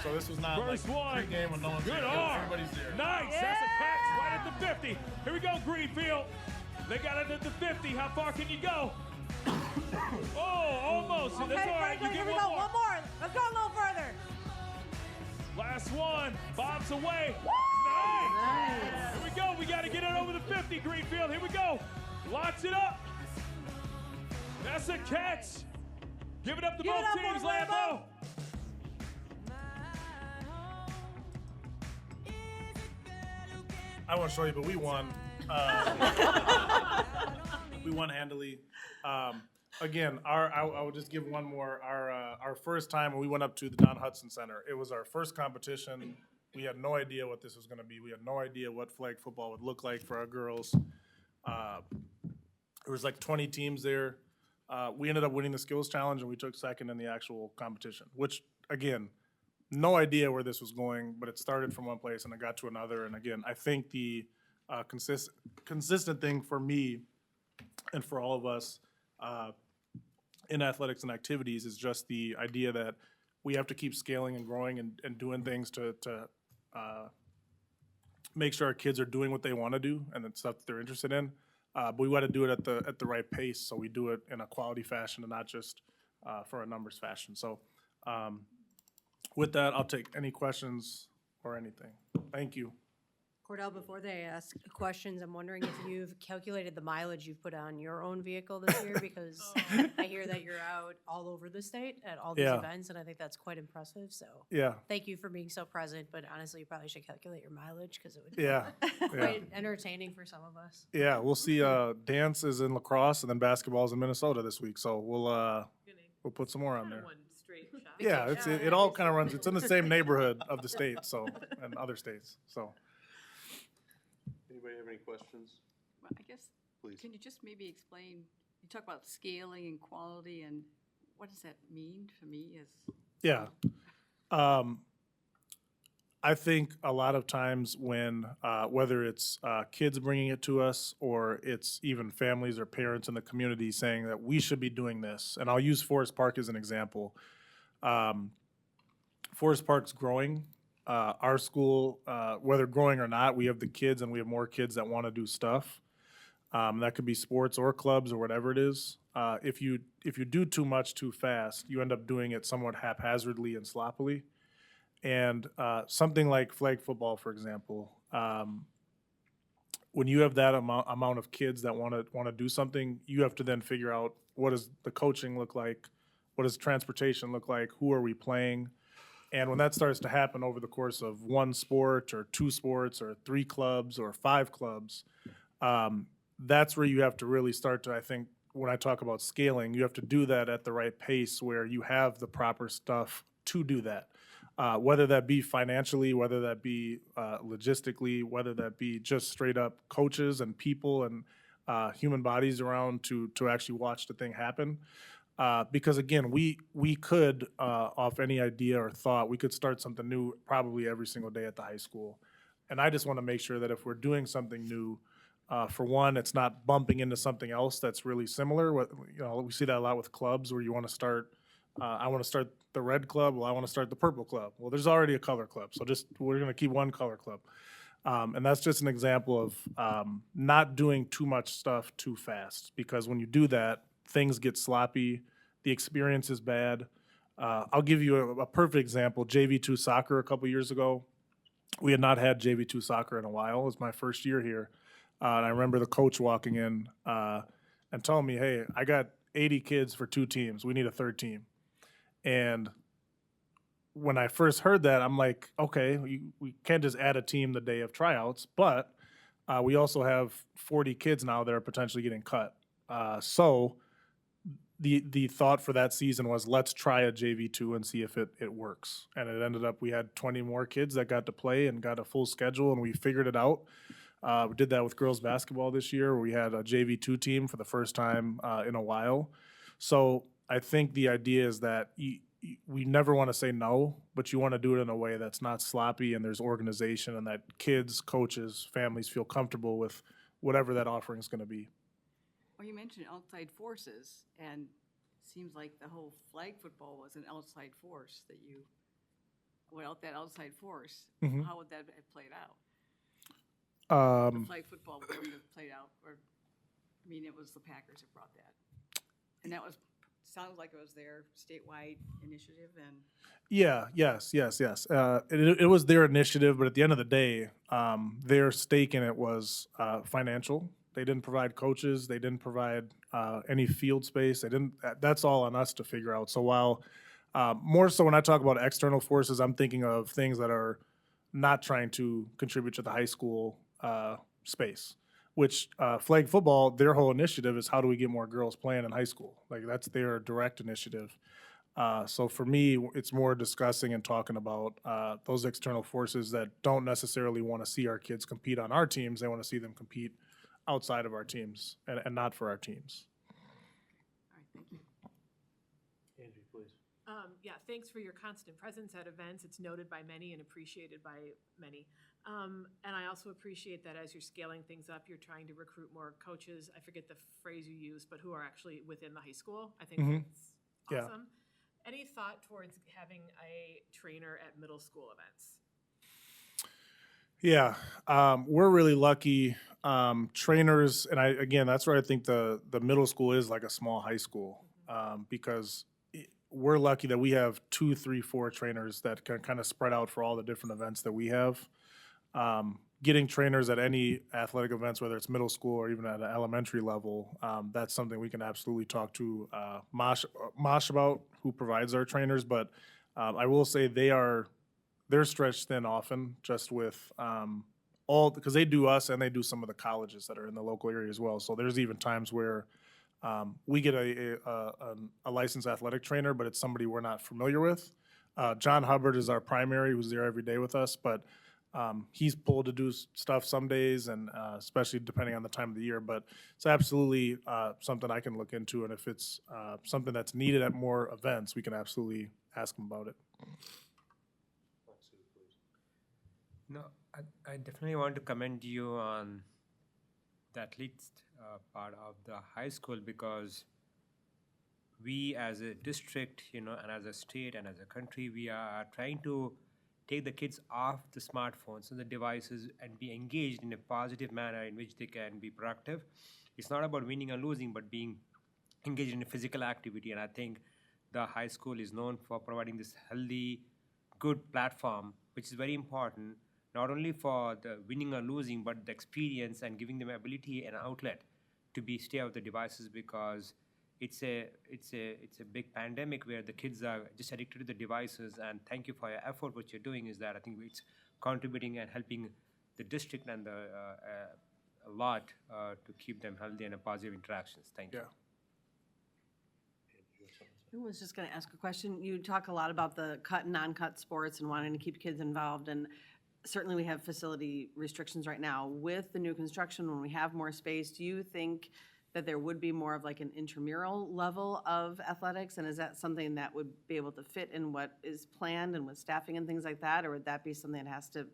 So this was not First like one. pre-game when no one's Good there. arm. Everybody's there. Nice. Yeah. That's a catch right at the 50. Here we go, Greenfield. They got it at the 50. How far can you go? Oh, almost. Okay, That's all right. Franklin, You here get we go. one more. One more. Let's go a little further. Last one. Bob's away. Nice. Here we go. We got to get it over the 50, Greenfield. Here we go. Launch it up. That's a catch. Give it up to Give it both up teams, for Lambeau. Lambeau. I won't show you, but we won. We won handily. Again, I will just give one more. Our first time when we went up to the Don Hudson Center, it was our first competition. We had no idea what this was going to be. We had no idea what flag football would look like for our girls. There was like 20 teams there. We ended up winning the skills challenge, and we took second in the actual competition, which, again, no idea where this was going, but it started from one place and it got to another. And again, I think the consistent thing for me and for all of us in athletics and activities is just the idea that we have to keep scaling and growing and doing things to make sure our kids are doing what they want to do and the stuff that they're interested in. But we want to do it at the right pace, so we do it in a quality fashion and not just for a numbers fashion. So with that, I'll take any questions or anything. Thank you. Cordell, before they ask questions, I'm wondering if you've calculated the mileage you've put on your own vehicle this year, because I hear that you're out all over the state at all these Yeah. events, and I think that's quite impressive, so. Yeah. Thank you for being so present, but honestly, you probably should calculate your mileage, because it would Yeah. be Yeah. quite entertaining for some of us. Yeah, we'll see. Dance is in lacrosse, and then basketball's in Minnesota this week. So we'll put some more on there. One straight shot. Yeah, it all kind of runs. It's in the same neighborhood of the state, so and other states. So Anybody have any questions? Well, I guess, Please. can you just maybe explain, you talk about scaling and quality, and what does that mean for me as? yeah, I think a lot of times when whether it's kids bringing it to us or it's even families or parents in the community saying that we should be doing this, and I'll use Forest Park as an example. Forest Park's growing. Our school, whether growing or not, we have the kids and we have more kids that want to do stuff. That could be sports or clubs or whatever it is. If you do too much too fast, you end up doing it somewhat haphazardly and sloppily. And something like flag football, for example, when you have that amount of kids that want to do something, you have to then figure out what does the coaching look like, what does transportation look like, who are we playing. And when that starts to happen over the course of one sport or two sports or three clubs or five clubs, that's where you have to really start to, I think, when I talk about scaling, you have to do that at the right pace where you have the proper stuff to do that. Whether that be financially, whether that be logistically, whether that be just straight up coaches and people and human bodies around to actually watch the thing happen. Because again, we could, off any idea or thought, we could start something new probably every single day at the high school. And I just want to make sure that if we're doing something new, for one, it's not bumping into something else that's really similar. We see that a lot with clubs where you want to start, I want to start the red club, well, I want to start the purple club. Well, there's already a color club, so we're going to keep one color club. And that's just an example of not doing too much stuff too fast, because when you do that, things get sloppy, the experience is bad. I'll give you a perfect example. JV2 soccer a couple years ago. We had not had JV2 soccer in a while. It was my first year here. And I remember the coach walking in and telling me, hey, I got 80 kids for 2 teams. We need a third team. And when I first heard that, I'm like, okay, we can't just add a team the day of tryouts, but we also have 40 kids now that are potentially getting cut. So the thought for that season was, let's try a JV2 and see if it works. And it ended up we had 20 more kids that got to play and got a full schedule, and we figured it out. We did that with girls basketball this year, where we had a JV2 team for the first time in a while. So I think the idea is that we never want to say no, but you want to do it in a way that's not sloppy and there's organization, and that kids, coaches, families feel comfortable with whatever that offering is going to be. Well, you mentioned outside forces, and it seems like the whole flag football was an outside force that you, without that outside force, Mhm. how would that have played out? The Um, flag football wouldn't have played out, or, I mean, it was the Packers that brought that. And that was, sounds like it was their statewide initiative, and Yeah, yes. It was their initiative, but at the end of the day, their stake in it was financial. They didn't provide coaches. They didn't provide any field space. They didn't. That's all on us to figure out. So while more so when I talk about external forces, I'm thinking of things that are not trying to contribute to the high school space. Which flag football, their whole initiative is how do we get more girls playing in high school? Like that's their direct initiative. So for me, it's more discussing and talking about those external forces that don't necessarily want to see our kids compete on our teams. They want to see them compete outside of our teams and not for our teams. all right, thank you. Angie, please. Yeah, thanks for your constant presence at events. It's noted by many and appreciated by many. And I also appreciate that as you're scaling things up, you're trying to recruit more coaches. I forget the phrase you used, but who are actually within the high school. I think Mhm. that's Yeah. awesome. Any thought towards having a trainer at middle school events? Yeah, we're really lucky. Trainers, and again, that's where I think the middle school is like a small high school, because we're lucky that we have 2, 3, 4 trainers that can kind of spread out for all the different events that we have. Getting trainers at any athletic events, whether it's middle school or even at an elementary level, that's something we can absolutely talk to Mosh about, who provides our trainers. But I will say they're stretched thin often, just with because they do us and they do some of the colleges that are in the local area as well. So there's even times where we get a licensed athletic trainer, but it's somebody we're not familiar with. John Hubbard is our primary, who's there every day with us, but he's pulled to do stuff some days, and especially depending on the time of the year. But it's absolutely something I can look into, and if it's something that's needed at more events, we can absolutely ask him about it. No, I definitely want to commend you on the athletes part of the high school, because we as a district, and as a state and as a country, we are trying to take the kids off the smartphones and the devices and be engaged in a positive manner in which they can be productive. It's not about winning or losing, but being engaged in a physical activity. And I think the high school is known for providing this healthy, good platform, which is very important, not only for the winning or losing, but the experience and giving them ability and outlet to stay off the devices, because it's a big pandemic where the kids are just addicted to the devices. And thank you for your effort. What you're doing is that I think it's contributing and helping the district and a lot to keep them healthy and positive interactions. Thank you. I was just going to ask a question. You talk a lot about the cut and non-cut sports and wanting to keep kids involved, and certainly we have facility restrictions right now. With the new construction, when we have more space, do you think that there would be more of like an intramural level of athletics? And is that something that would be able to fit in what is planned and with staffing and things like that? Or would that be something that has to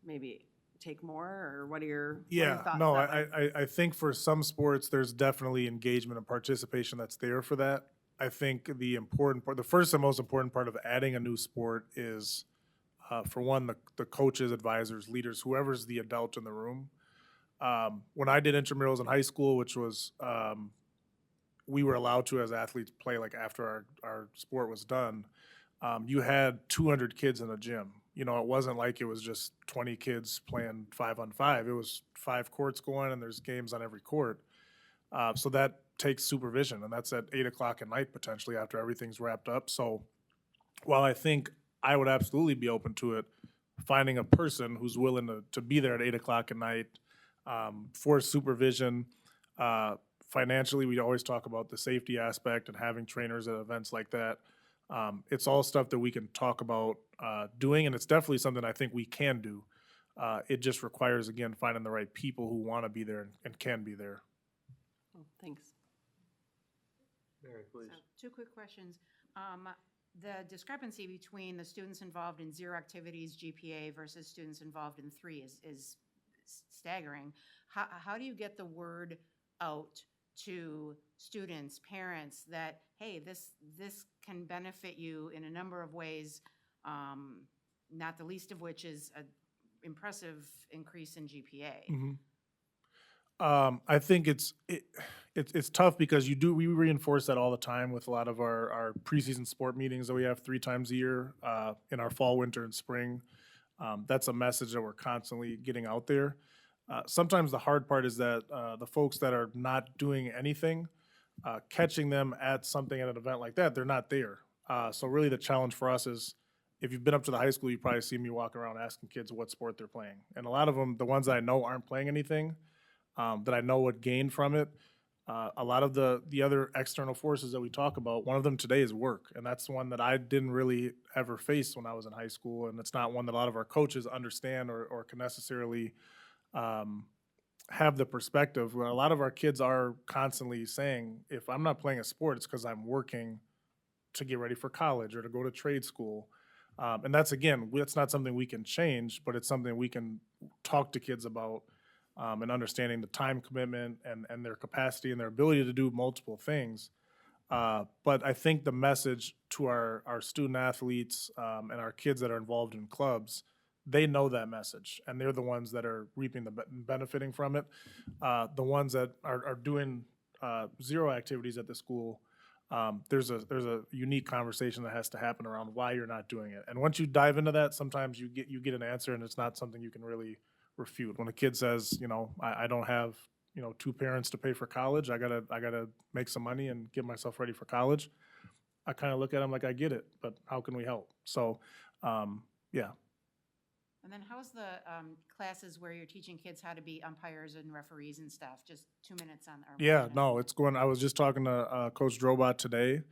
maybe take more? Or what are your thoughts? No, that way? I think for some sports, there's definitely engagement and participation that's there for that. I think the important part, the first and most important part of adding a new sport is For one, the coaches, advisors, leaders, whoever's the adult in the room. When I did intramurals in high school, which was, we were allowed to as athletes play like after our sport was done, you had 200 kids in a gym. You know, it wasn't like it was just 20 kids playing 5-on-5. It was 5 courts going, and there's games on every court. So that takes supervision, and that's at 8 o'clock at night potentially after everything's wrapped up. So while I think I would absolutely be open to it, finding a person who's willing to be there at 8 o'clock at night for supervision. Financially, we always talk about the safety aspect and having trainers at events like that. It's all stuff that we can talk about doing, and it's definitely something I think we can do. It just requires, again, finding the right people who want to be there and can be there. Thanks. Mary, please. So, 2 quick questions. The discrepancy between the students involved in 0 activities GPA versus students involved in 3 is staggering. How do you get the word out to students, parents, that, hey, this can benefit you in a number of ways, not the least of which is an impressive increase in GPA? I think it's tough because we reinforce that all the time with a lot of our preseason sport meetings that we have 3 times a year in our fall, winter, and spring. That's a message that we're constantly getting out there. Sometimes the hard part is that the folks that are not doing anything, catching them at something at an event like that, they're not there. So really the challenge for us is, if you've been up to the high school, you probably see me walking around asking kids what sport they're playing. And a lot of them, the ones that I know aren't playing anything, that I know would gain from it. A lot of the other external forces that we talk about, one of them today is work. And that's one that I didn't really ever face when I was in high school. And it's not one that a lot of our coaches understand or can necessarily have the perspective, where a lot of our kids are constantly saying, if I'm not playing a sport, it's because I'm working to get ready for college or to go to trade school. And that's not something we can change, but it's something we can talk to kids about, and understanding the time commitment and their capacity and their ability to do multiple things. But I think the message to our student athletes and our kids that are involved in clubs, they know that message, and they're the ones that are reaping benefiting from it. The ones that are doing 0 activities at the school, there's a unique conversation that has to happen around why you're not doing it. And once you dive into that, sometimes you get an answer, and it's not something you can really refute. When a kid says, I don't have 2 parents to pay for college, I gotta make some money and get myself ready for college, I kind of look at them like, I get it, but how can we help? So, yeah. And then how's the classes where you're teaching kids how to be umpires and referees and stuff? Just 2 minutes on our. Yeah, no, it's going. I was just talking to Coach Drobot today.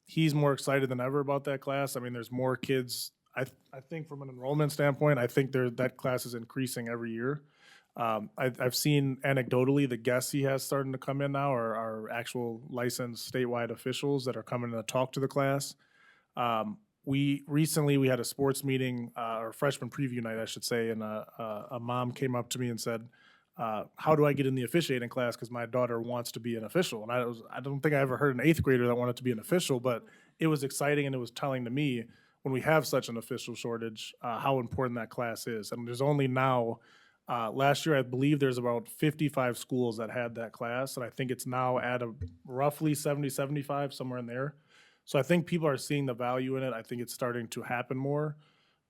He's more excited than ever about that class. I mean, there's more kids. I think from an enrollment standpoint, I think that class is increasing every year. I've seen anecdotally the guests he has starting to come in now are actual licensed statewide officials that are coming to talk to the class. We recently had a sports meeting, or freshman preview night, I should say, and a mom came up to me and said, how do I get in the officiating class? Because my daughter wants to be an official. And I don't think I ever heard an 8th grader that wanted to be an official, but it was exciting, and it was telling to me, when we have such an official shortage, how important that class is. And there's only now, last year, I believe there's about 55 schools that had that class, and I think it's now at roughly 70, 75, somewhere in there. So I think people are seeing the value in it. I think it's starting to happen more,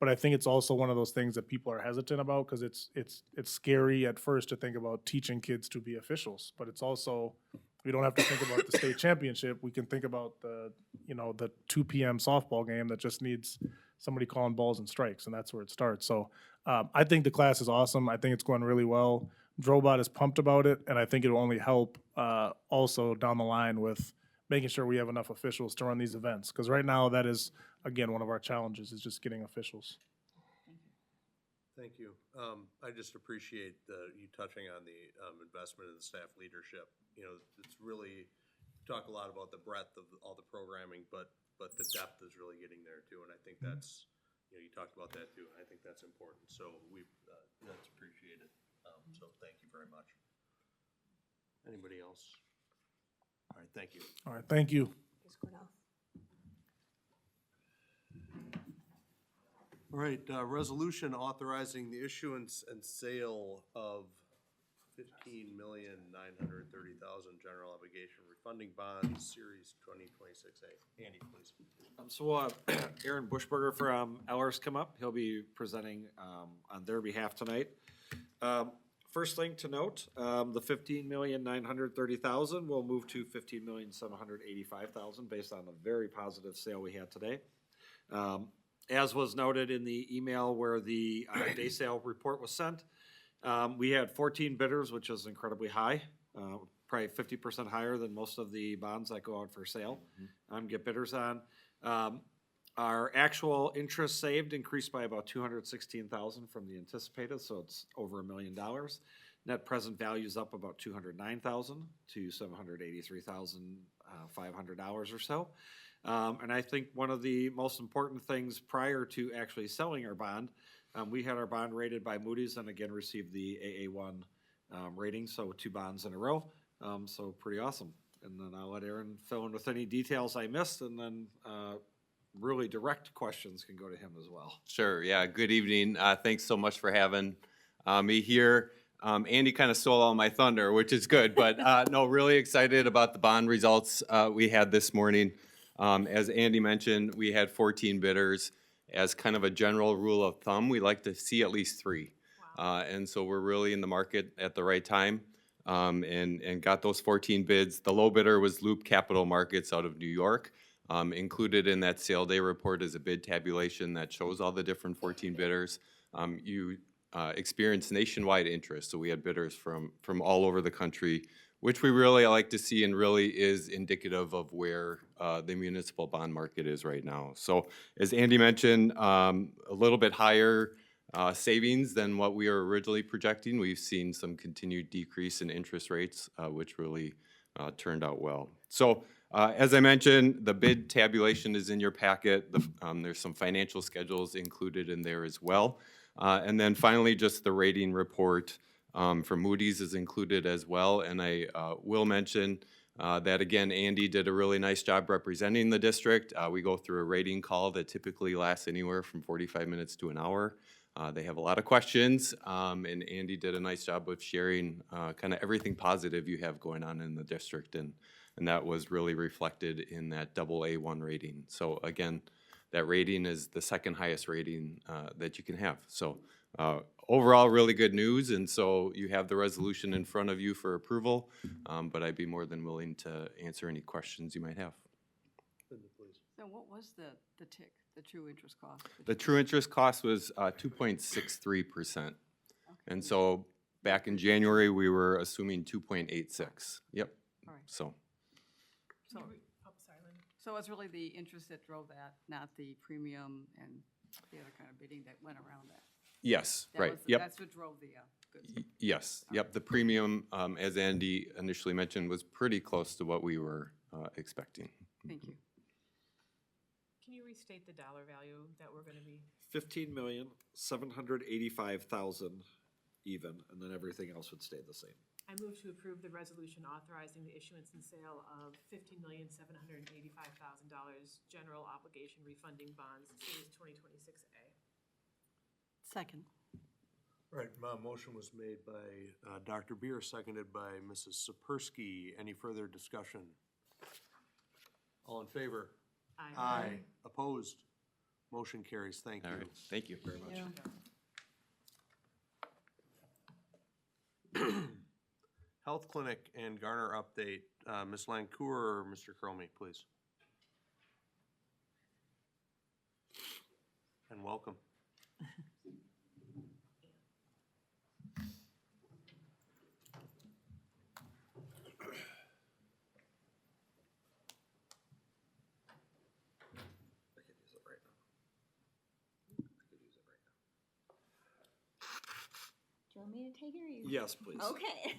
but I think it's also one of those things that people are hesitant about, because it's scary at first to think about teaching kids to be officials. But it's also, we don't have to think about the state championship. We can think about the 2 p.m. softball game that just needs somebody calling balls and strikes, and that's where it starts. So I think the class is awesome. I think it's going really well. Drobot is pumped about it, and I think it will only help also down the line with making sure we have enough officials to run these events. Because right now, that is, again, one of our challenges, is just getting officials. Thank you. I just appreciate you touching on the investment in the staff leadership. It's really, talk a lot about the breadth of all the programming, but the depth is really getting there too. And I think that's, you talked about that too. And I think that's important. So that's appreciated. So thank you very much. Anybody else? All right, thank you. All right, thank you. All right, resolution authorizing the issuance and sale of 15,930,000 general obligation refunding bonds, Series 2026A. Andy, please. So we'll have Aaron Bushberger from Ellers come up. He'll be presenting on their behalf tonight. First thing to note, the 15,930,000 will move to 15,785,000 based on the very positive sale we had today. As was noted in the email where the day sale report was sent, we had 14 bidders, which is incredibly high, probably 50% higher than most of the bonds that go out for sale, get bidders on. Our actual interest saved increased by about $216,000 from the anticipated, so it's over $1 million. Net present value is up about $209,000 to $783,500 or so. And I think one of the most important things prior to actually selling our bond, we had our bond rated by Moody's and again received the AA1 rating, so 2 bonds in a row. So pretty awesome. And then I'll let Aaron fill in with any details I missed, and then really direct questions can go to him as well. Sure, yeah, good evening. Thanks so much for having me here. Andy kind of stole all my thunder, which is good, but no, really excited about the bond results we had this morning. As Andy mentioned, we had 14 bidders. As kind of a general rule of thumb, we like to see at least 3. And so we're really in the market at the right time and got those 14 bids. The low bidder was Loop Capital Markets out of New York. Included in that sale day report is a bid tabulation that shows all the different 14 bidders. You experienced nationwide interest, so we had bidders from all over the country, which we really like to see and really is indicative of where the municipal bond market is right now. So as Andy mentioned, a little bit higher savings than what we were originally projecting. We've seen some continued decrease in interest rates, which really turned out well. So as I mentioned, the bid tabulation is in your packet. There's some financial schedules included in there as well. And then finally, just the rating report from Moody's is included as well. And I will mention that, again, Andy did a really nice job representing the district. We go through a rating call that typically lasts anywhere from 45 minutes to an hour. They have a lot of questions, and Andy did a nice job of sharing kind of everything positive you have going on in the district. And that was really reflected in that AA1 rating. So again, that rating is the second highest rating that you can have. So overall, really good news. And so you have the resolution in front of you for approval, but I'd be more than willing to answer any questions you might have. So what was the TIC, the true interest cost? The true interest cost was 2.63%. And so back in January, we were assuming 2.86. Yep. All right. So. So it's really the interest that drove that, not the premium and the other kind of bidding that went around that? Yes, That right, was- yep. That's what drove the goods. Yes, yep, the premium, as Andy initially mentioned, was pretty close to what we were expecting. Thank you. Can you restate the dollar value that we're gonna be? 15,785,000 even, and then everything else would stay the same. I move to approve the resolution authorizing the issuance and sale of $15,785,000 general obligation refunding bonds, Series 2026A. Second. All right, motion was made by Dr. Beer, seconded by Mrs. Sapersky. Any further discussion? All in favor? Aye. Aye. Opposed? Motion carries. Thank you. All right, thank you very much. Health clinic and Garner update. Ms. Lancour or Mr. Cromie, please. And welcome. Do you want me to take it or you? Yes, please. Okay.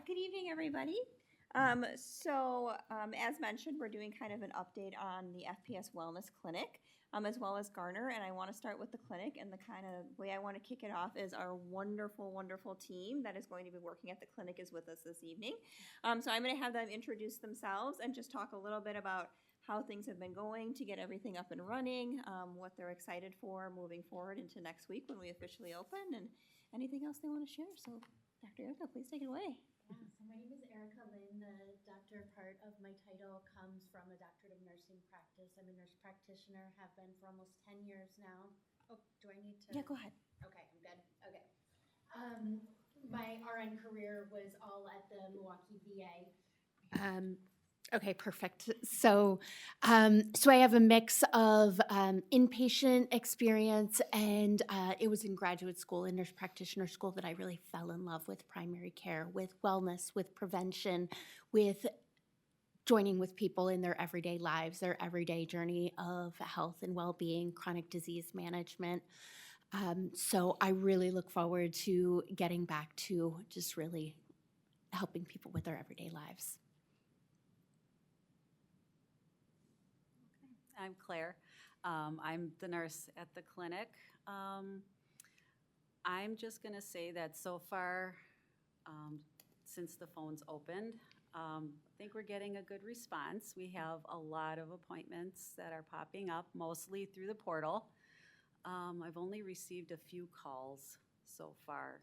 Good evening, everybody. As mentioned, we're doing kind of an update on the FPS Wellness Clinic, as well as Garner, and I want to start with the clinic, and the kind of way I want to kick it off is our wonderful, wonderful team that is going to be working at the clinic is with us this evening. So I'm going to have them introduce themselves and just talk a little bit about how things have been going to get everything up and running, what they're excited for moving forward into next week when we officially open, and anything else they want to share. So, Dr. Erica, please take it away. Yeah, so my name is Erica Lynn. The doctor part of my title comes from a doctorate of nursing practice. I'm a nurse practitioner, have been for almost 10 years now. Oh, do I need to? Yeah, go ahead. Okay, I'm good. Okay. My RN career was all at the Milwaukee VA. Okay, perfect. So, so I have a mix of inpatient experience, and it was in graduate school, in nurse practitioner school, that I really fell in love with primary care, with wellness, with prevention, with joining with people in their everyday lives, their everyday journey of health and well-being, chronic disease management. So I really look forward to getting back to just really helping people with their everyday lives. I'm Claire. I'm the nurse at the clinic. I'm just going to say that so far, since the phones opened, I think we're getting a good response. We have a lot of appointments that are popping up, mostly through the portal. I've only received a few calls so far,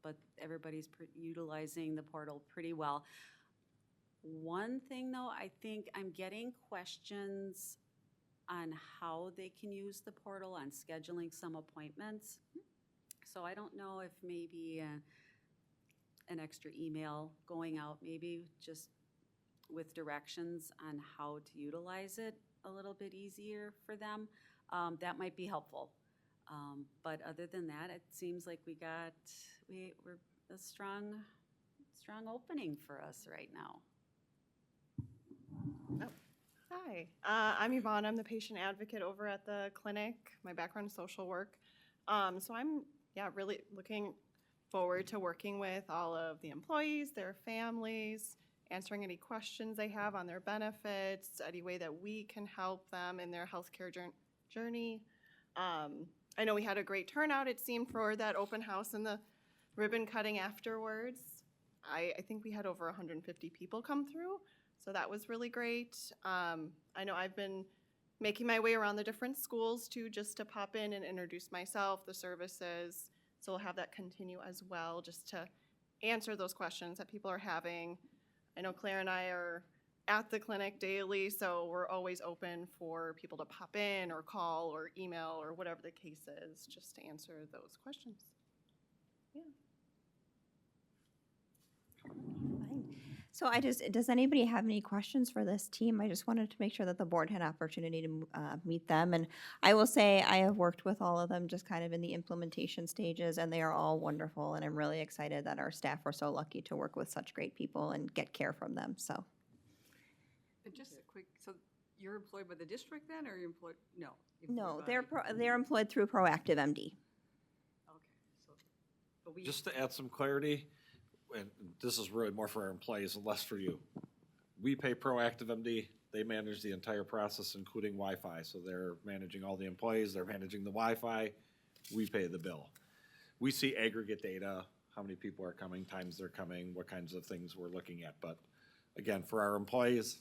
but everybody's utilizing the portal pretty well. One thing though, I think I'm getting questions on how they can use the portal on scheduling some appointments. So I don't know if maybe an extra email going out, maybe just with directions on how to utilize it a little bit easier for them. That might be helpful. But other than that, it seems like we're a strong opening for us right now. Hi, I'm Yvonne. I'm the patient advocate over at the clinic. My background is social work. So I'm really looking forward to working with all of the employees, their families, answering any questions they have on their benefits, any way that we can help them in their healthcare journey. I know we had a great turnout, it seemed, for that open house and the ribbon cutting afterwards. I think we had over 150 people come through, so that was really great. I know I've been making my way around the different schools too, just to pop in and introduce myself, the services. So we'll have that continue as well, just to answer those questions that people are having. I know Claire and I are at the clinic daily, so we're always open for people to pop in or call or email or whatever the case is, just to answer those questions. Yeah. So does anybody have any questions for this team? I just wanted to make sure that the board had opportunity to meet them. And I will say I have worked with all of them just kind of in the implementation stages, and they are all wonderful. And I'm really excited that our staff were so lucky to work with such great people and get care from them, so. And just a quick, so you're employed by the district then, or you're employed, no? No, they're employed through Proactive MD. But we. Just to add some clarity, and this is really more for our employees and less for you. We pay Proactive MD, they manage the entire process, including Wi-Fi. So they're managing all the employees, they're managing the Wi-Fi, we pay the bill. We see aggregate data, how many people are coming, times they're coming, what kinds of things we're looking at. But again, for our employees,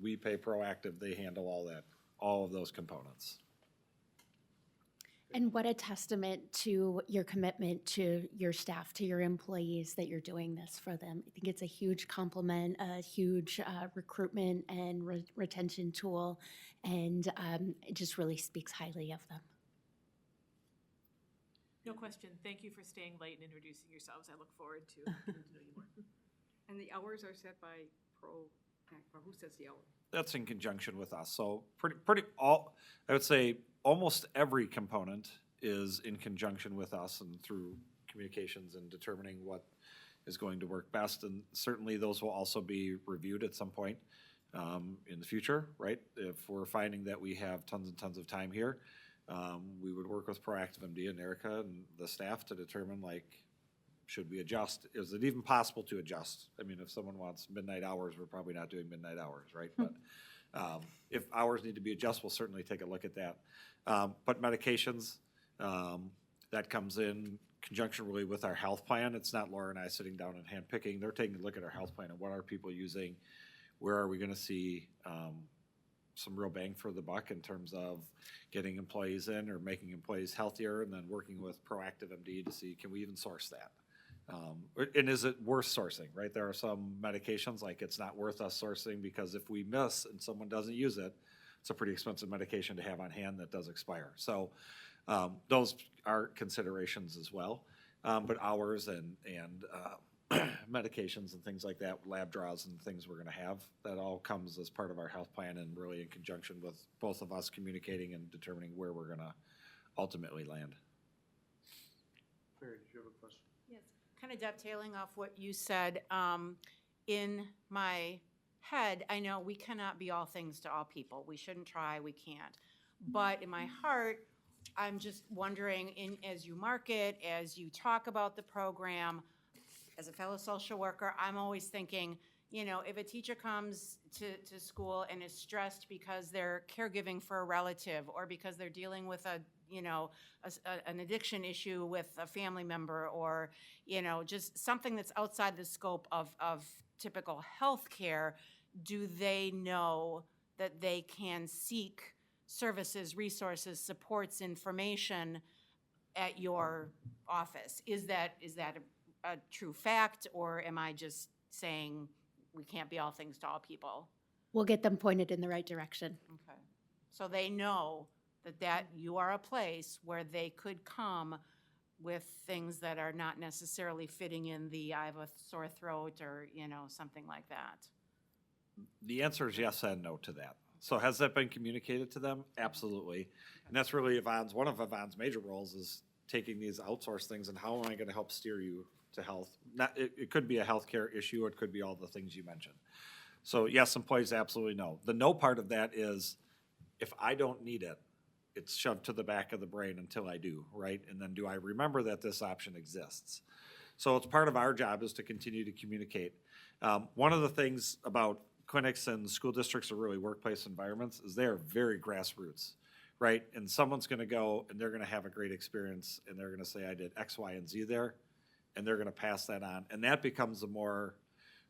we pay Proactive, they handle all that, all of those components. And what a testament to your commitment to your staff, to your employees, that you're doing this for them. I think it's a huge compliment, a huge recruitment and retention tool, and it just really speaks highly of them. No question. Thank you for staying late and introducing yourselves. I look forward to getting to know you more. And the hours are set by or who sets the hour? That's in conjunction with us. So I would say almost every component is in conjunction with us and through communications and determining what is going to work best. And certainly those will also be reviewed at some point in the future, right? If we're finding that we have tons and tons of time here, we would work with Proactive MD and Erica and the staff to determine, like, should we adjust? Is it even possible to adjust? I mean, if someone wants midnight hours, we're probably not doing midnight hours, right? But if hours need to be adjusted, we'll certainly take a look at that. But medications, that comes in conjunction really with our health plan. It's not Laura and I sitting down and handpicking. They're taking a look at our health plan and what are people using, where are we gonna see some real bang for the buck in terms of getting employees in or making employees healthier, and then working with Proactive MD to see, can we even source that? And is it worth sourcing, right? There are some medications, like it's not worth us sourcing, because if we miss and someone doesn't use it, it's a pretty expensive medication to have on hand that does expire. So those are considerations as well. But hours and medications and things like that, lab draws and things we're gonna have, that all comes as part of our health plan, and really in conjunction with both of us communicating and determining where we're gonna ultimately land. Mary, did you have a question? Yes, kind of dovetailing off what you said, in my head, I know we cannot be all things to all people. We shouldn't try, we can't. But in my heart, I'm just wondering, as you market, as you talk about the program, as a fellow social worker, I'm always thinking, you know, if a teacher comes to school and is stressed because they're caregiving for a relative, or because they're dealing with an addiction issue with a family member, or, you know, just something that's outside the scope of typical health care, do they know that they can seek services, resources, supports, information at your office? Is that a true fact, or am I just saying we can't be all things to all people? We'll get them pointed in the right direction. Okay. So they know that you are a place where they could come with things that are not necessarily fitting in the I have a sore throat, or, you know, something like that. The answer is yes and no to that. So has that been communicated to them? Absolutely. And that's really one of Yvonne's major roles, is taking these outsourced things and how am I gonna help steer you to health? It could be a healthcare issue, or it could be all the things you mentioned. So yes, employees absolutely know. The no part of that is, if I don't need it, it's shoved to the back of the brain until I do, right? And then do I remember that this option exists? So it's part of our job is to continue to communicate. One of the things about clinics and school districts, or really workplace environments, is they are very grassroots, right? And someone's gonna go and they're gonna have a great experience, and they're gonna say, I did X, Y, and Z there, and they're gonna pass that on. And that becomes a more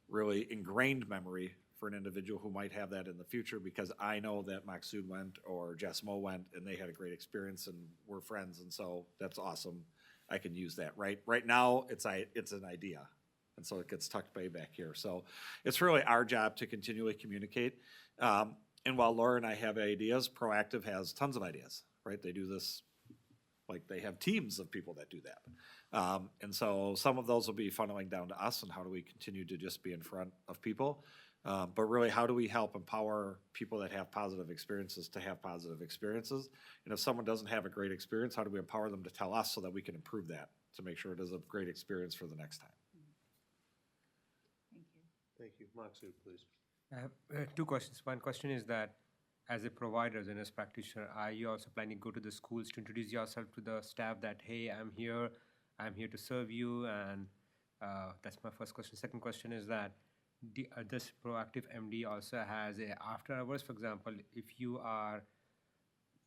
really ingrained memory for an individual who might have that in the future, because I know that Maksud went or Jasmo went and they had a great experience and we're friends, and so that's awesome. I can use that, right? Right now, it's an idea, and so it gets tucked way back here. So it's really our job to continually communicate. And while Laura and I have ideas, Proactive has tons of ideas, right? They do this, like they have teams of people that do that. And so some of those will be funneling down to us, and how do we continue to just be in front of people? But really, how do we help empower people that have positive experiences to have positive experiences? And if someone doesn't have a great experience, how do we empower them to tell us so that we can improve that, to make sure it is a great experience for the next time? Thank you. Maksud, please. I have two questions. One question is that, as a provider, as a nurse practitioner, are you also planning to go to the schools to introduce yourself to the staff that, hey, I'm here to serve you? And that's my first question. Second question is that, this Proactive MD also has a after hours. For example, if you are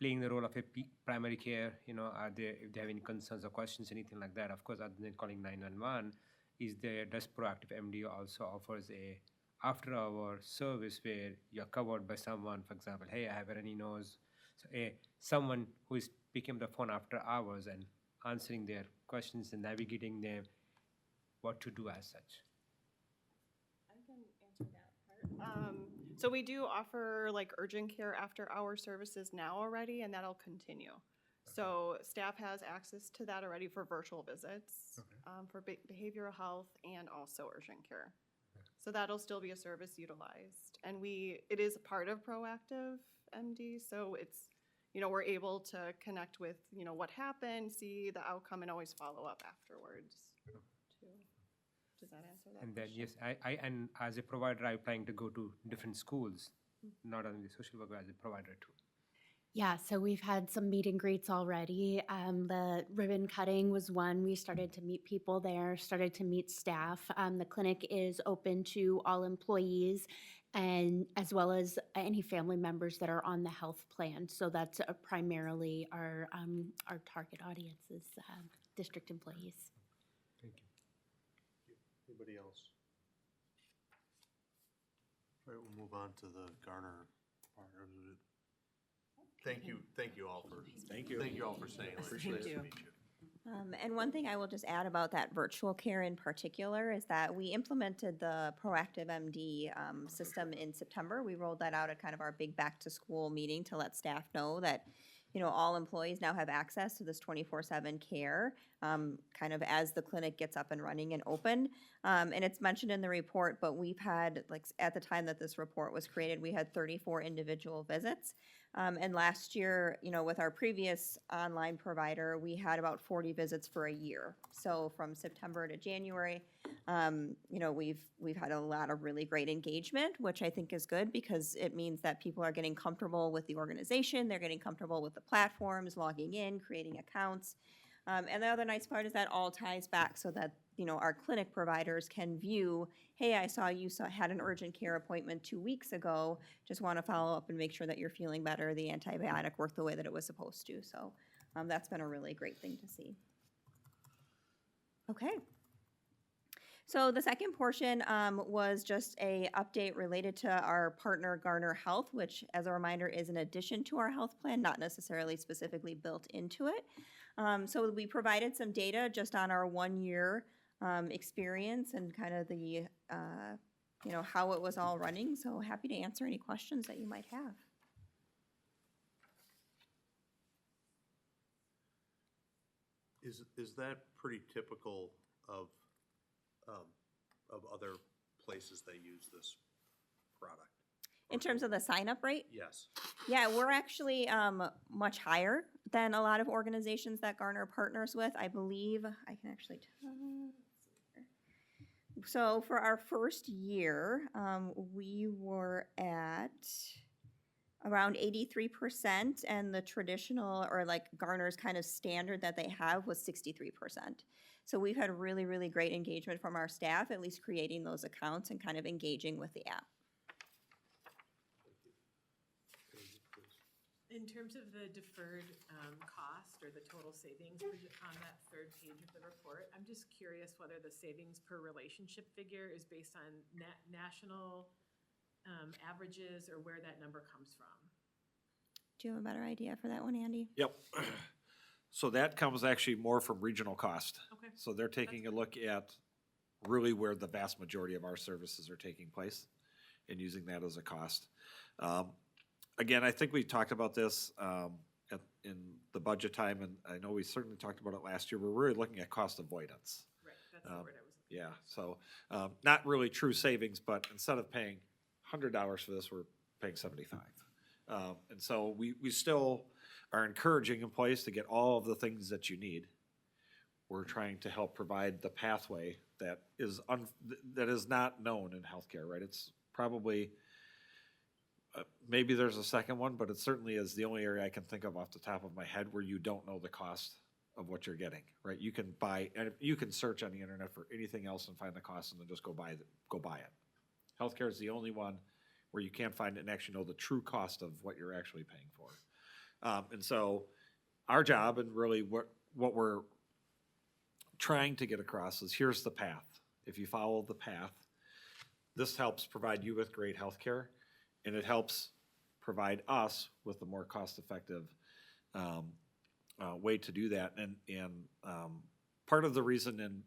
playing the role of a primary care, you know, if they have any concerns or questions, anything like that, of course, other than calling 911, does Proactive MD also offers a after hour service where you're covered by someone? For example, hey, I have a runny nose. So someone who is picking up the phone after hours and answering their questions and navigating them what to do as such. I can answer that part. So we do offer like urgent care after hour services now already, and that'll continue. So staff has access to that already for virtual visits, for behavioral health, and also urgent care. So that'll still be a service utilized. And it is part of Proactive MD, so it's, you know, we're able to connect with, you know, what happened, see the outcome, and always follow up afterwards too. Does that answer that And then, question? yes, I and as a provider, I'm planning to go to different schools, not only social worker, as a provider too. Yeah, so we've had some meet and greets already. The ribbon cutting was one. We started to meet people there, started to meet staff. The clinic is open to all employees, and as well as any family members that are on the health plan. So that's primarily our target audience is district employees. Thank you. Anybody else? All right, we'll move on to the Garner Thank you all for, Thank you. thank you all for staying late. Thank Nice to you. meet you. And one thing I will just add about that virtual care in particular is that we implemented the Proactive MD system in September. We rolled that out at kind of our big back-to-school meeting to let staff know that, you know, all employees now have access to this 24/7 care, kind of as the clinic gets up and running and open. And it's mentioned in the report, but we've had, like, at the time that this report was created, we had 34 individual visits. And last year, you know, with our previous online provider, we had about 40 visits for a year. So from September to January, you know, we've had a lot of really great engagement, which I think is good because it means that people are getting comfortable with the organization, they're getting comfortable with the platforms, logging in, creating accounts. And the other nice part is that all ties back so that, you know, our clinic providers can view, hey, I saw you had an urgent care appointment 2 weeks ago, just want to follow up and make sure that you're feeling better, the antibiotic worked the way that it was supposed to. So that's been a really great thing to see. Okay. So the second portion was just a update related to our partner Garner Health, which as a reminder is an addition to our health plan, not necessarily specifically built into it. So we provided some data just on our 1 year experience and kind of the, you know, how it was all running. So happy to answer any questions that you might have. Is that pretty typical of other places that use this product? In terms of the sign-up rate? Yes. Yeah, we're actually much higher than a lot of organizations that Garner partners with. I believe, I can actually tell. So for our first year, we were at around 83%, and the traditional, or like Garner's kind of standard that they have was 63%. So we've had really, really great engagement from our staff, at least creating those accounts and kind of engaging with the app. In terms of the deferred cost or the total savings on that third page of the report, I'm just curious whether the savings per relationship figure is based on national averages or where that number comes from. Do you have a better idea for that one, Andy? Yep. So that comes actually more from regional cost. Okay. So they're taking a look at really where the vast majority of our services are taking place and using that as a cost. Again, I think we talked about this in the budget time, and I know we certainly talked about it last year. We're really looking at cost avoidance. Right, that's the word I was looking Yeah, so not really true savings, but instead of paying $100 for this, we're paying $75. And so we still are encouraging employees to get all of the things that you need. We're trying to help provide the pathway that is not known in healthcare, right? It's probably, maybe there's a second one, but it certainly is the only area I can think of off the top of my head where you don't know the cost of what you're getting, right? You can buy, and you can search on the internet for anything else and find the cost and then just go buy it. Healthcare is the only one where you can't find it and actually know the true cost of what you're actually paying for. And so our job, and really what we're trying to get across, is here's the path. If you follow the path, this helps provide you with great healthcare, and it helps provide us with a more cost-effective way to do that. And part of the reason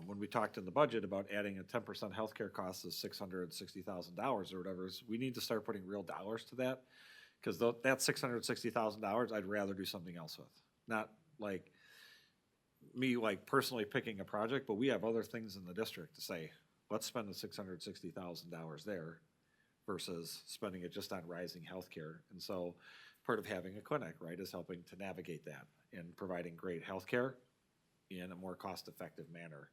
when we talked in the budget about adding a 10% healthcare cost of $660,000 or whatever, is we need to start putting real dollars to that, because that $660,000 I'd rather do something else with. Not like me personally picking a project, but we have other things in the district to say, let's spend the $660,000 there versus spending it just on rising healthcare. And so part of having a clinic, right, is helping to navigate that and providing great healthcare in a more cost-effective manner.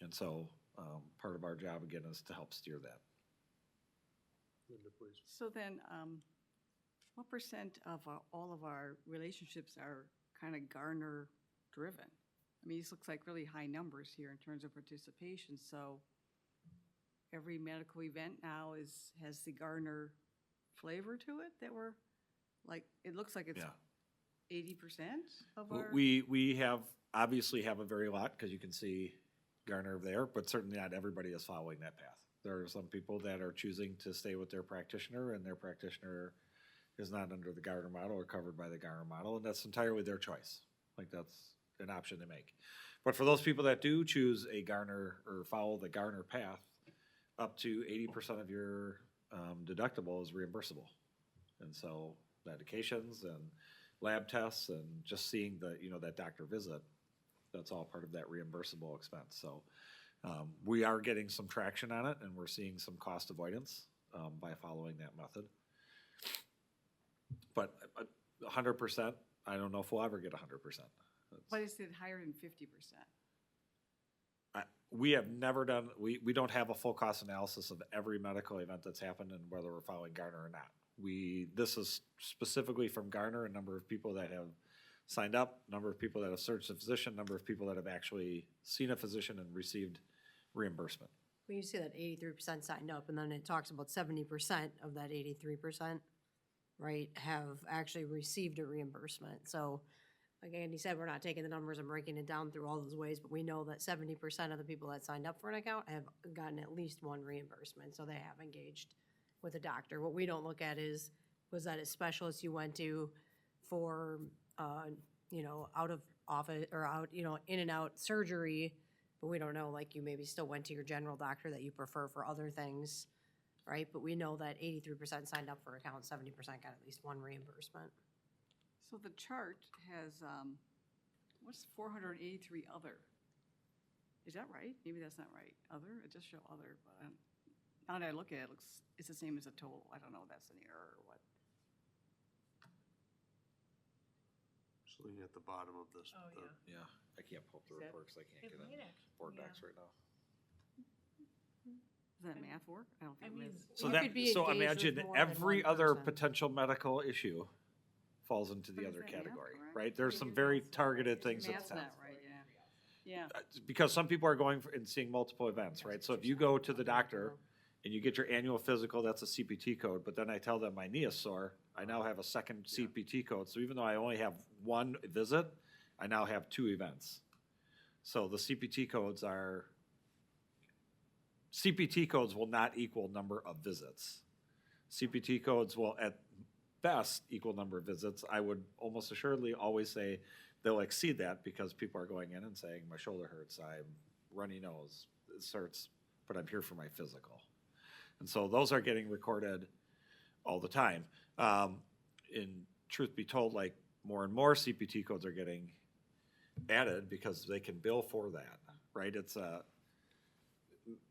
And so part of our job, again, is to help steer that. Linda, please. So then, what percent of all of our relationships are kind of Garner-driven? I mean, this looks like really high numbers here in terms of participation. So every medical event now has the Garner flavor to it that we're, like, it looks like it's 80% of our... We obviously have a very lot, because you can see Garner there, but certainly not everybody is following that path. There are some people that are choosing to stay with their practitioner, and their practitioner is not under the Garner model or covered by the Garner model, and that's entirely their choice. Like, that's an option they make. But for those people that do choose a Garner or follow the Garner path, up to 80% of your deductible is reimbursable. And so medications and lab tests and just seeing the, that doctor visit, that's all part of that reimbursable expense. So we are getting some traction on it, and we're seeing some cost avoidance by following that method. But 100%, I don't know if we'll ever get 100%. But is it higher than 50%? We have never done, we don't have a full cost analysis of every medical event that's happened and whether we're following Garner or not. This is specifically from Garner, a number of people that have signed up, number of people that have searched a physician, number of people that have actually seen a physician and received reimbursement. Well, you see that 83% signed up, and then it talks about 70% of that 83%, right, have actually received a reimbursement. So, like Andy said, we're not taking the numbers and breaking it down through all those ways, but we know that 70% of the people that signed up for an account have gotten at least one reimbursement, so they have engaged with a doctor. What we don't look at is, was that a specialist you went to for, out of office or out, in and out surgery, but we don't know, like you maybe still went to your general doctor that you prefer for other things, right? But we know that 83% signed up for account, 70% got at least one reimbursement. So the chart has, what's 483 other? Is that right? Maybe that's not right. Other? It just show other, but now that I look at it, it's the same as a total. I don't know if that's an error or what. Just looking at the bottom of this. Oh, yeah. Yeah, I can't pull up the Is that- reports, I can't it get might in actually- board yeah. docs right now. Does that math work? I don't think it is. So You could be so engaged with imagine more than every one other person. potential medical issue falls into the But is other that math category, correct? right? There's some very targeted things Math's that not right, yeah. Yeah. because some people are going and seeing multiple events, right? So if you go to the doctor and you get your annual physical, that's a CPT code, but then I tell them my knee is sore, I now have a second CPT code. So even though I only have one visit, I now have two events. So the CPT codes will not equal number of visits. CPT codes will at best equal number of visits. I would almost assuredly always say they'll exceed that because people are going in and saying, my shoulder hurts, I'm runny nose, it hurts, but I'm here for my physical. And so those are getting recorded all the time. In truth be told, like more and more CPT codes are getting added because they can bill for that, right? It's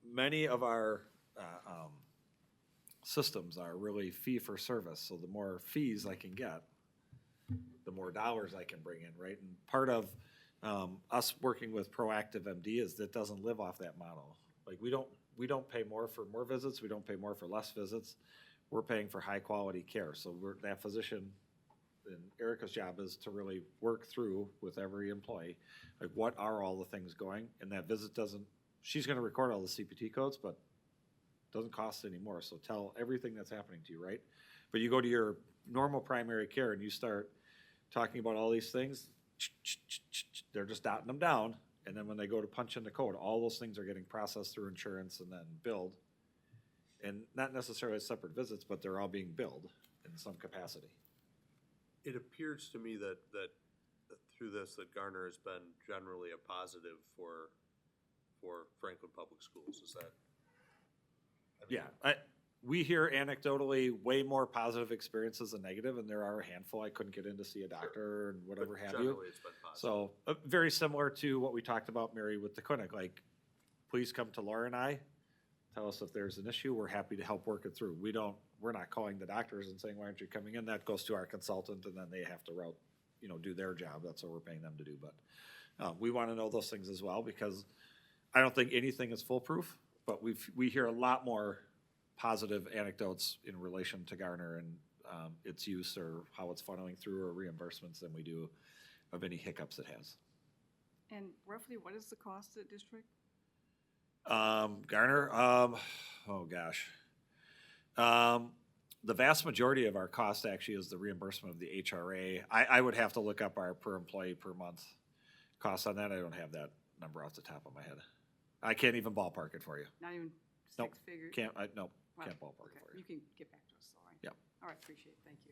many of our systems are really fee for service. So the more fees I can get, the more dollars I can bring in, right? And part of us working with Proactive MD is that doesn't live off that model. Like we don't pay more for more visits. We don't pay more for less visits. We're paying for high quality care. So that physician and Erica's job is to really work through with every employee, like what are all the things going, and that visit she's gonna record all the CPT codes, but doesn't cost any more, so tell everything that's happening to you, right? But you go to your normal primary care and you start talking about all these things, they're just dotting them down, and then when they go to punch in the code, all those things are getting processed through insurance and then billed. And not necessarily as separate visits, but they're all being billed in some capacity. It appears to me that through this, that Garner has been generally a positive for Franklin Public Schools. Is that? Yeah, we hear anecdotally way more positive experiences than negative, and there are a handful. I couldn't get in to see a doctor and whatever have you. Generally, it's been positive. So very similar to what we talked about, Mary, with the clinic. Like, please come to Laura and I. Tell us if there's an issue. We're happy to help work it through. We're not calling the doctors and saying, why aren't you coming in? That goes to our consultant, and then they have to do their job. That's what we're paying them to do. But we want to know those things as well, because I don't think anything is foolproof, but we hear a lot more positive anecdotes in relation to Garner and its use or how it's funneling through or reimbursements than we do of any hiccups it has. And roughly, what is the cost to the district? Garner, oh gosh. The vast majority of our cost actually is the reimbursement of the HRA. I would have to look up our per employee per month cost on that. I don't have that number off the top of my head. I can't even ballpark it for you. Not even Nope, Six figures? can't, no, Wow, can't ballpark okay. for you. You can get back to us, all right? Yep. All right, appreciate it, thank you.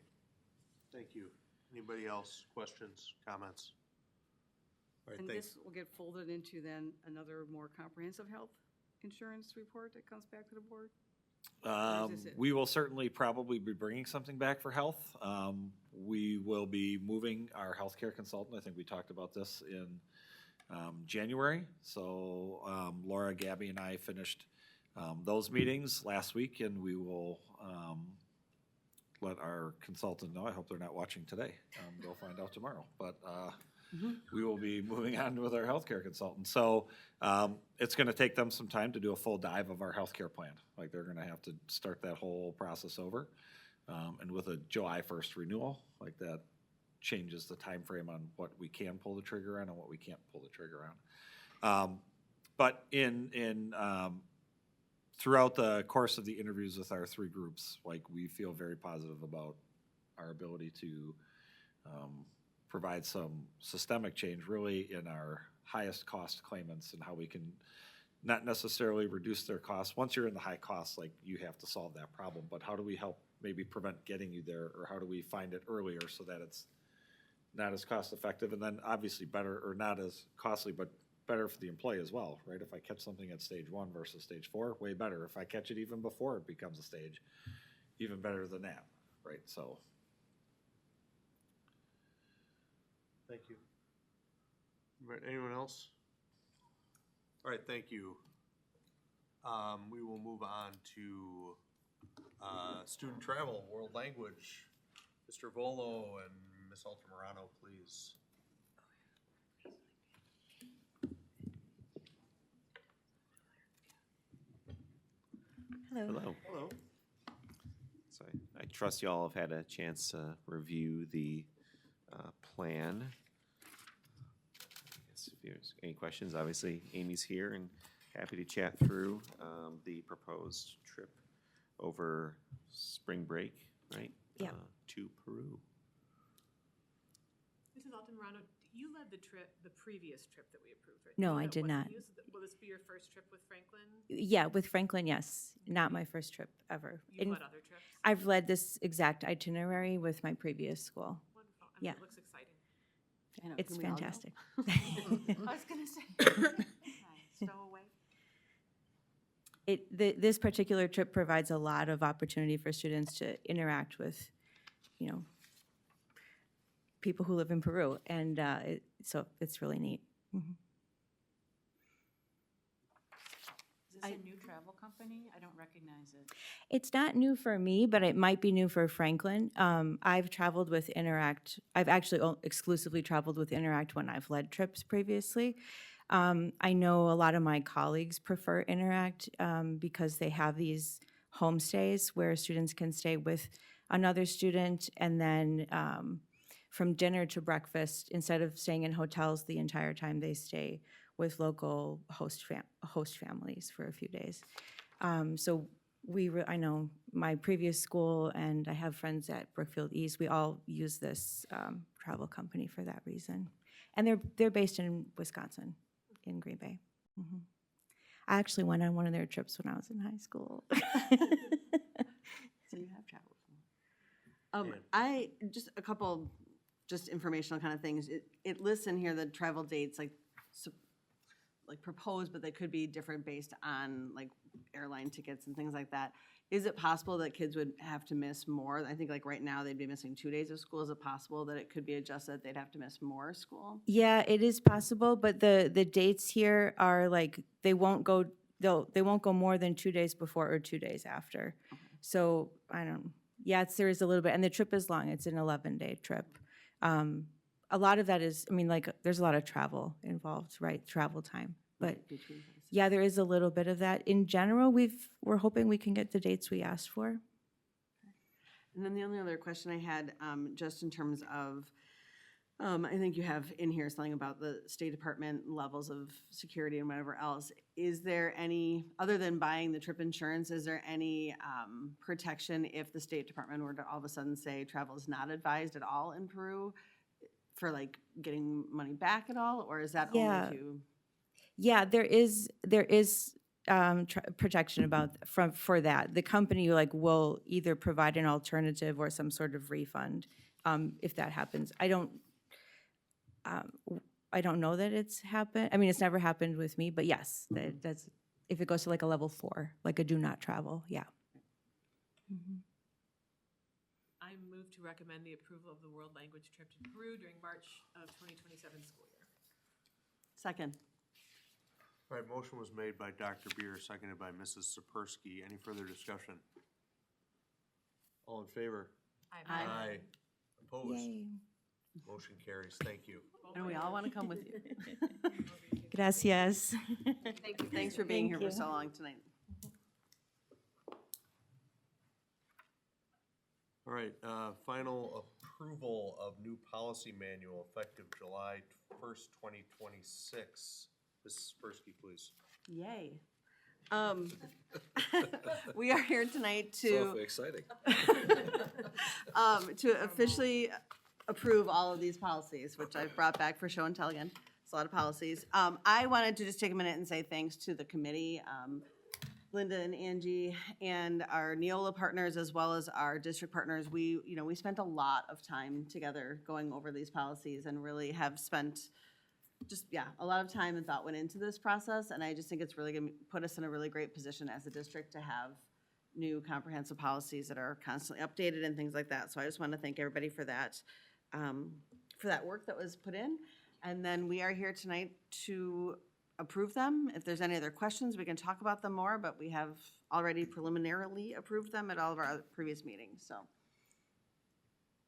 Thank you. Anybody else? Questions, comments? All right, And thanks. this will get folded into then another more comprehensive health insurance report that comes back to the board? Or is this it? We will certainly probably be bringing something back for health. We will be moving our healthcare consultant. I think we talked about this in January. So Laura, Gabby, and I finished those meetings last week, and we will let our consultant know. I hope they're not watching today. They'll find out tomorrow. But we will be moving on with our healthcare consultant. So it's going to take them some time to do a full dive of our healthcare plan. Like they're going to have to start that whole process over. And with a July 1st renewal, like that changes the time frame on what we can pull the trigger on and what we can't pull the trigger on. But throughout the course of the interviews with our three groups, like we feel very positive about our ability to provide some systemic change really in our highest cost claimants and how we can not necessarily reduce their costs. Once you're in the high costs, like you have to solve that problem, but how do we help maybe prevent getting you there, or how do we find it earlier so that it's not as cost effective, and then obviously better, or not as costly, but better for the employee as well, right? If I catch something at stage 1 versus stage 4, way better. If I catch it even before it becomes a stage, even better than that, right? So. Thank you. Right, anyone else? All right, thank you. We will move on to student travel, world language. Mr. Volo and Ms. Altamirano, please. Hello. Hello. So I trust you all have had a chance to review the plan. I guess if there's any questions, obviously Amy's here and happy to chat through the proposed trip over spring break, right? Yeah. To Peru. Mrs. Altamirano, you led the trip, the previous trip that we approved, right? No, That I did wasn't not. you, so will this be your first trip with Franklin? Yeah, with Franklin, yes. Not my first trip ever. You've led other trips? I've led this exact itinerary with my previous school. Wonderful. I mean, Yeah. it looks exciting. I know, It's can we all go? fantastic. I was gonna say. Stowaway. This particular trip provides a lot of opportunity for students to interact with, people who live in Peru, and so it's really neat. Mhm. Is this a new travel company? I don't recognize it. It's not new for me, but it might be new for Franklin. I've traveled with Interact. I've actually exclusively traveled with Interact when I've led trips previously. I know a lot of my colleagues prefer Interact because they have these homestays where students can stay with another student, and then from dinner to breakfast, instead of staying in hotels the entire time, they stay with local host families for a few days. So I know my previous school, and I have friends at Brookfield East, we all use this travel company for that reason. And they're based in Wisconsin, in Green Bay. Mhm. I actually went on one of their trips when I was in high school. So you have traveled. Just a couple, just informational kind of things. It lists in here the travel dates, like proposed, but they could be different based on like airline tickets and things like that. Is it possible that kids would have to miss more? I think like right now they'd be missing 2 days of school. Is it possible that it could be adjusted, they'd have to miss more school? Yeah, it is possible, but the dates here are like, they won't go more than 2 days before or 2 days after. So there is a little bit, and the trip is long. It's an 11-day trip. A lot of that is, there's a lot of travel involved, right? Travel time. But yeah, there is a little bit of that. In general, we're hoping we can get the dates we asked for. And then the only other question I had, just in terms of, I think you have in here something about the State Department levels of security and whatever else. Is there any, other than buying the trip insurance, is there any protection if the State Department were to all of a sudden say travel is not advised at all in Peru for like getting money back at all? Or is that only to? Yeah, there is protection about for that. The company like will either provide an alternative or some sort of refund if that happens. I don't know that it's happened. I mean, it's never happened with me, but yes, that's if it goes to like a level 4, like a do not travel. Yeah. I move to recommend the approval of the world language trip to Peru during March of 2027 school year. Second. All right, motion was made by Dr. Beer, seconded by Mrs. Sapersky. Any further discussion? All in favor? Aye. Opposed? Yay. Motion carries. Thank you. And we all want to come with you. Gracias. Thank you. Thanks for being here for so long tonight. All right, final approval of new policy manual effective July 1st, 2026. Mrs. Sapersky, please. Yay. We are here tonight So to, exciting. to officially approve all of these policies, which I've brought back for show and tell again. It's a lot of policies. I wanted to just take a minute and say thanks to the committee, Linda and Angie, and our Neola partners, as well as our district partners. We spent a lot of time together going over these policies and really have spent a lot of time and thought went into this process. And I just think it's really going to put us in a really great position as a district to have new comprehensive policies that are constantly updated and things like that. So I just want to thank everybody for that work that was put in. And then we are here tonight to approve them. If there's any other questions, we can talk about them more, but we have already preliminarily approved them at all of our other previous meetings, so.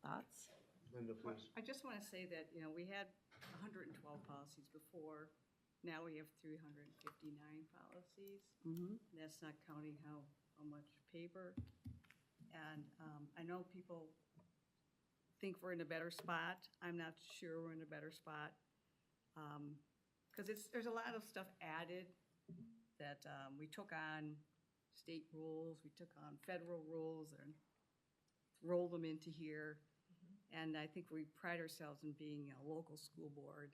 Thoughts? Linda, please. I just want to say that, we had 112 policies before. Now we have 359 policies. That's not counting how much paper. And I know people think we're in a better spot. I'm not sure we're in a better spot. Because there's a lot of stuff added that we took on state rules, we took on federal rules and rolled them into here. And I think we pride ourselves in being a local school board.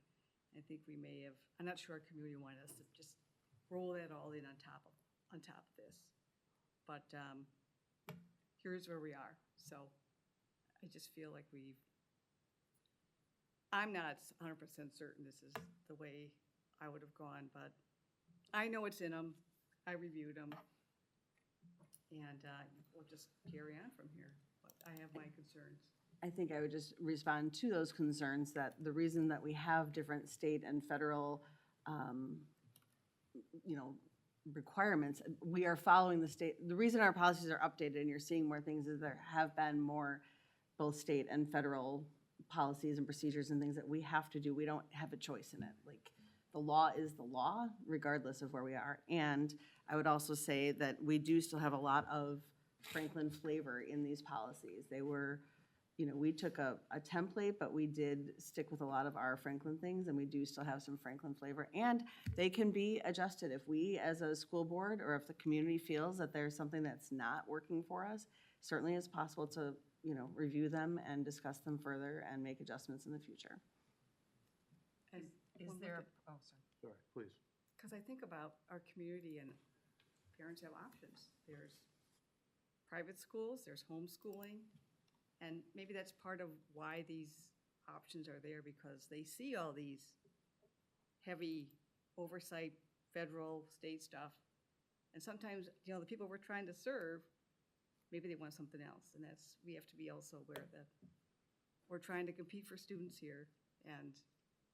I think we may have, I'm not sure our community wanted us to just roll that all in on top of this. But here's where we are. So I just feel like I'm not 100% certain this is the way I would have gone, but I know it's in them. I reviewed them. And we'll just carry on from here. But I have my concerns. I think I would just respond to those concerns that the reason that we have different state and federal, requirements, we are following the state. The reason our policies are updated and you're seeing more things is there have been more both state and federal policies and procedures and things that we have to do. We don't have a choice in it. Like, the law is the law, regardless of where we are. And I would also say that we do still have a lot of Franklin flavor in these policies. They were, we took a template, but we did stick with a lot of our Franklin things, and we do still have some Franklin flavor. And they can be adjusted if we, as a school board, or if the community feels that there's something that's not working for us. Certainly it's possible to, review them and discuss them further and make adjustments in the future. Is there, sorry. Sorry, please. Because I think about our community and parents have options. There's private schools, there's homeschooling, and maybe that's part of why these options are there, because they see all these heavy oversight, federal, state stuff. And sometimes, the people we're trying to serve, maybe they want something else. And we have to be also aware that we're trying to compete for students here, and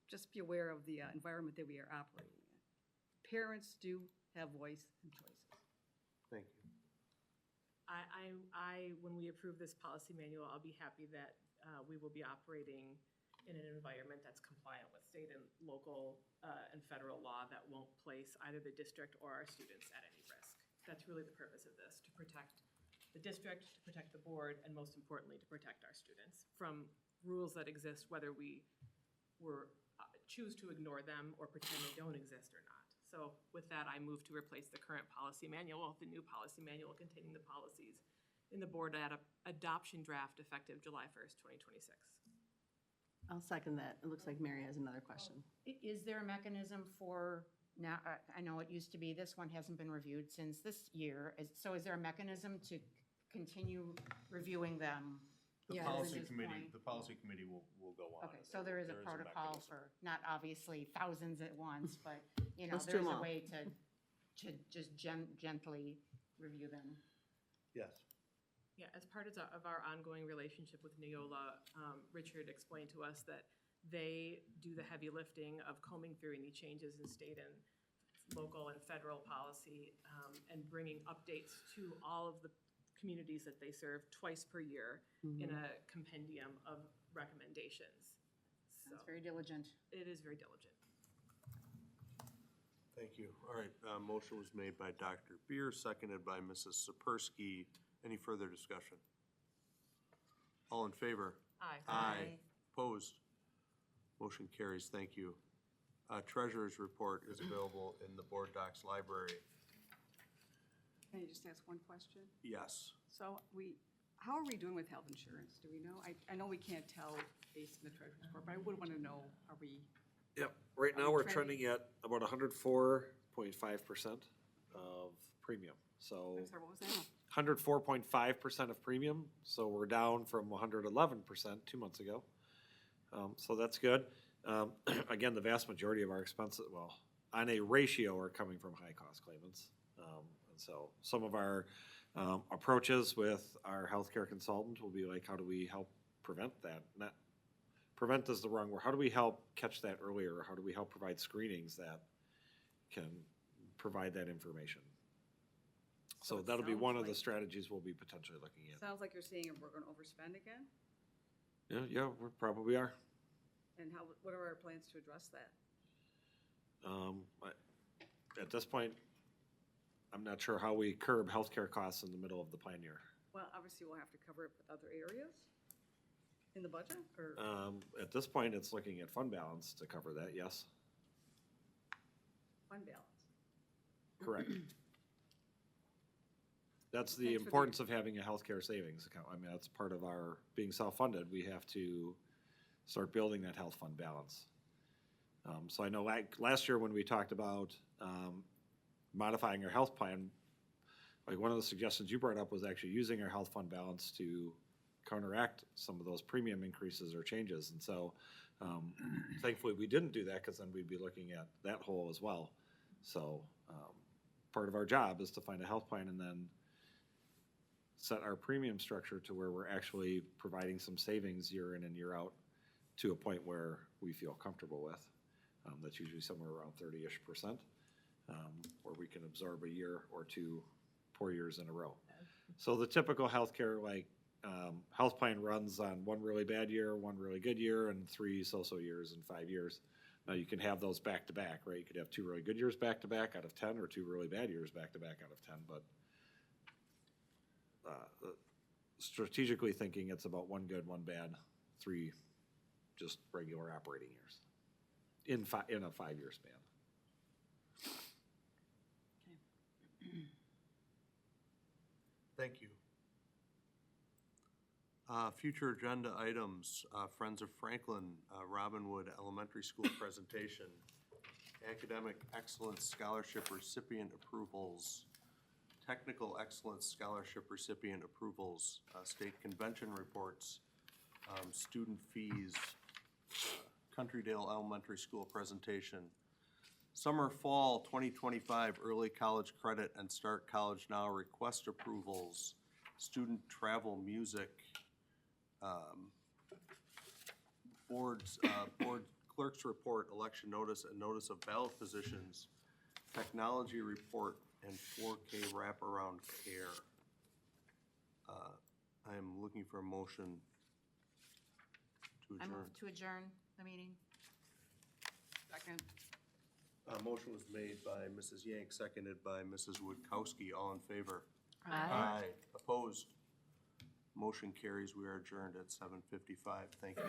just be aware of the environment that we are operating in. Parents do have voice and choices. Thank you. When we approve this policy manual, I'll be happy that we will be operating in an environment that's compliant with state and local and federal law that won't place either the district or our students at any risk. That's really the purpose of this, to protect the district, to protect the board, and most importantly, to protect our students from rules that exist, whether we choose to ignore them or pretend they don't exist or not. So with that, I move to replace the current policy manual with the new policy manual containing the policies in the board adoption draft effective July 1st, 2026. I'll second that. It looks like Mary has another question. Is there a mechanism for now, I know it used to be this one hasn't been reviewed since this year. So is there a mechanism to continue reviewing them? The to policy this committee, point? the policy committee will go on. Okay, so there is a protocol mechanism. for, not obviously thousands at once, but, you know, Let's do there's them a all. way to just gently review them. Yes. Yeah, as part of our ongoing relationship with Neola, Richard explained to us that they do the heavy lifting of combing through any changes in state and local and federal policy, and bringing updates to all of the communities that they serve twice per year in a compendium of recommendations. So Sounds very diligent. it is very diligent. Thank you. All right, motion was made by Dr. Beer, seconded by Mrs. Sapersky. Any further discussion? All in favor? Aye. Aye. Opposed? Motion carries. Thank you. Treasurer's report is available in the board docs library. Can I just ask one question? Yes. So how are we doing with health insurance? Do we know? I know we can't tell based on the treasurer's report, but I would want to know, are we? Yep, right Are now we we're trending- trending at about 104.5% of premium, so. I'm sorry, what was that? 104.5% of premium, so we're down from 111% 2 months ago. So that's good. Again, the vast majority of our expenses, well, on a ratio, are coming from high-cost claimants. And so some of our approaches with our healthcare consultant will be like, how do we help prevent that? Not prevent is the wrong word. How do we help catch that earlier? How do we help provide screenings that can provide that information? So it that'll be sounds one of the like- strategies we'll be potentially looking at. Sounds like you're saying we're going to overspend again? Yeah, we probably are. And what are our plans to address that? At this point, I'm not sure how we curb healthcare costs in the middle of the plan year. Well, obviously, we'll have to cover it with other areas in the budget, or? At this point, it's looking at fund balance to cover that, yes, Fund balance. correct. That's the Thanks for the- importance of having a healthcare savings account. I mean, that's part of our being self-funded. We have to start building that health fund balance. So I know last year when we talked about modifying our health plan, like one of the suggestions you brought up was actually using our health fund balance to counteract some of those premium increases or changes. And so thankfully we didn't do that, because then we'd be looking at that hole as well. So part of our job is to find a health plan and then set our premium structure to where we're actually providing some savings year in and year out to a point where we feel comfortable with. That's usually somewhere around 30-ish%, where we can absorb a year or two poor years in a row. So the typical healthcare, health plan runs on one really bad year, one really good year, and 3 so-so years and 5 years. Now, you can have those back to back, right? You could have 2 really good years back to back out of 10, or 2 really bad years back to back out of 10, but strategically thinking, it's about 1 good, 1 bad, 3 just regular operating years in a 5-year span. Thank you. Future agenda items, Friends of Franklin, Robinwood Elementary School presentation, Academic Excellence Scholarship recipient approvals, Technical Excellence Scholarship recipient approvals, state convention reports, student fees, Countrydale Elementary School presentation, Summer Fall 2025 Early College Credit and Start College Now request approvals, student travel music, board clerk's report, election notice and notice of ballot positions, technology report, and 4K wraparound care. I am looking for a motion to I adjourn. move to adjourn the meeting. Second. Motion was made by Mrs. Yank, seconded by Mrs. Woodkowski. All in favor? Aye. Opposed? Motion carries. We are adjourned at 7:55. Thank you.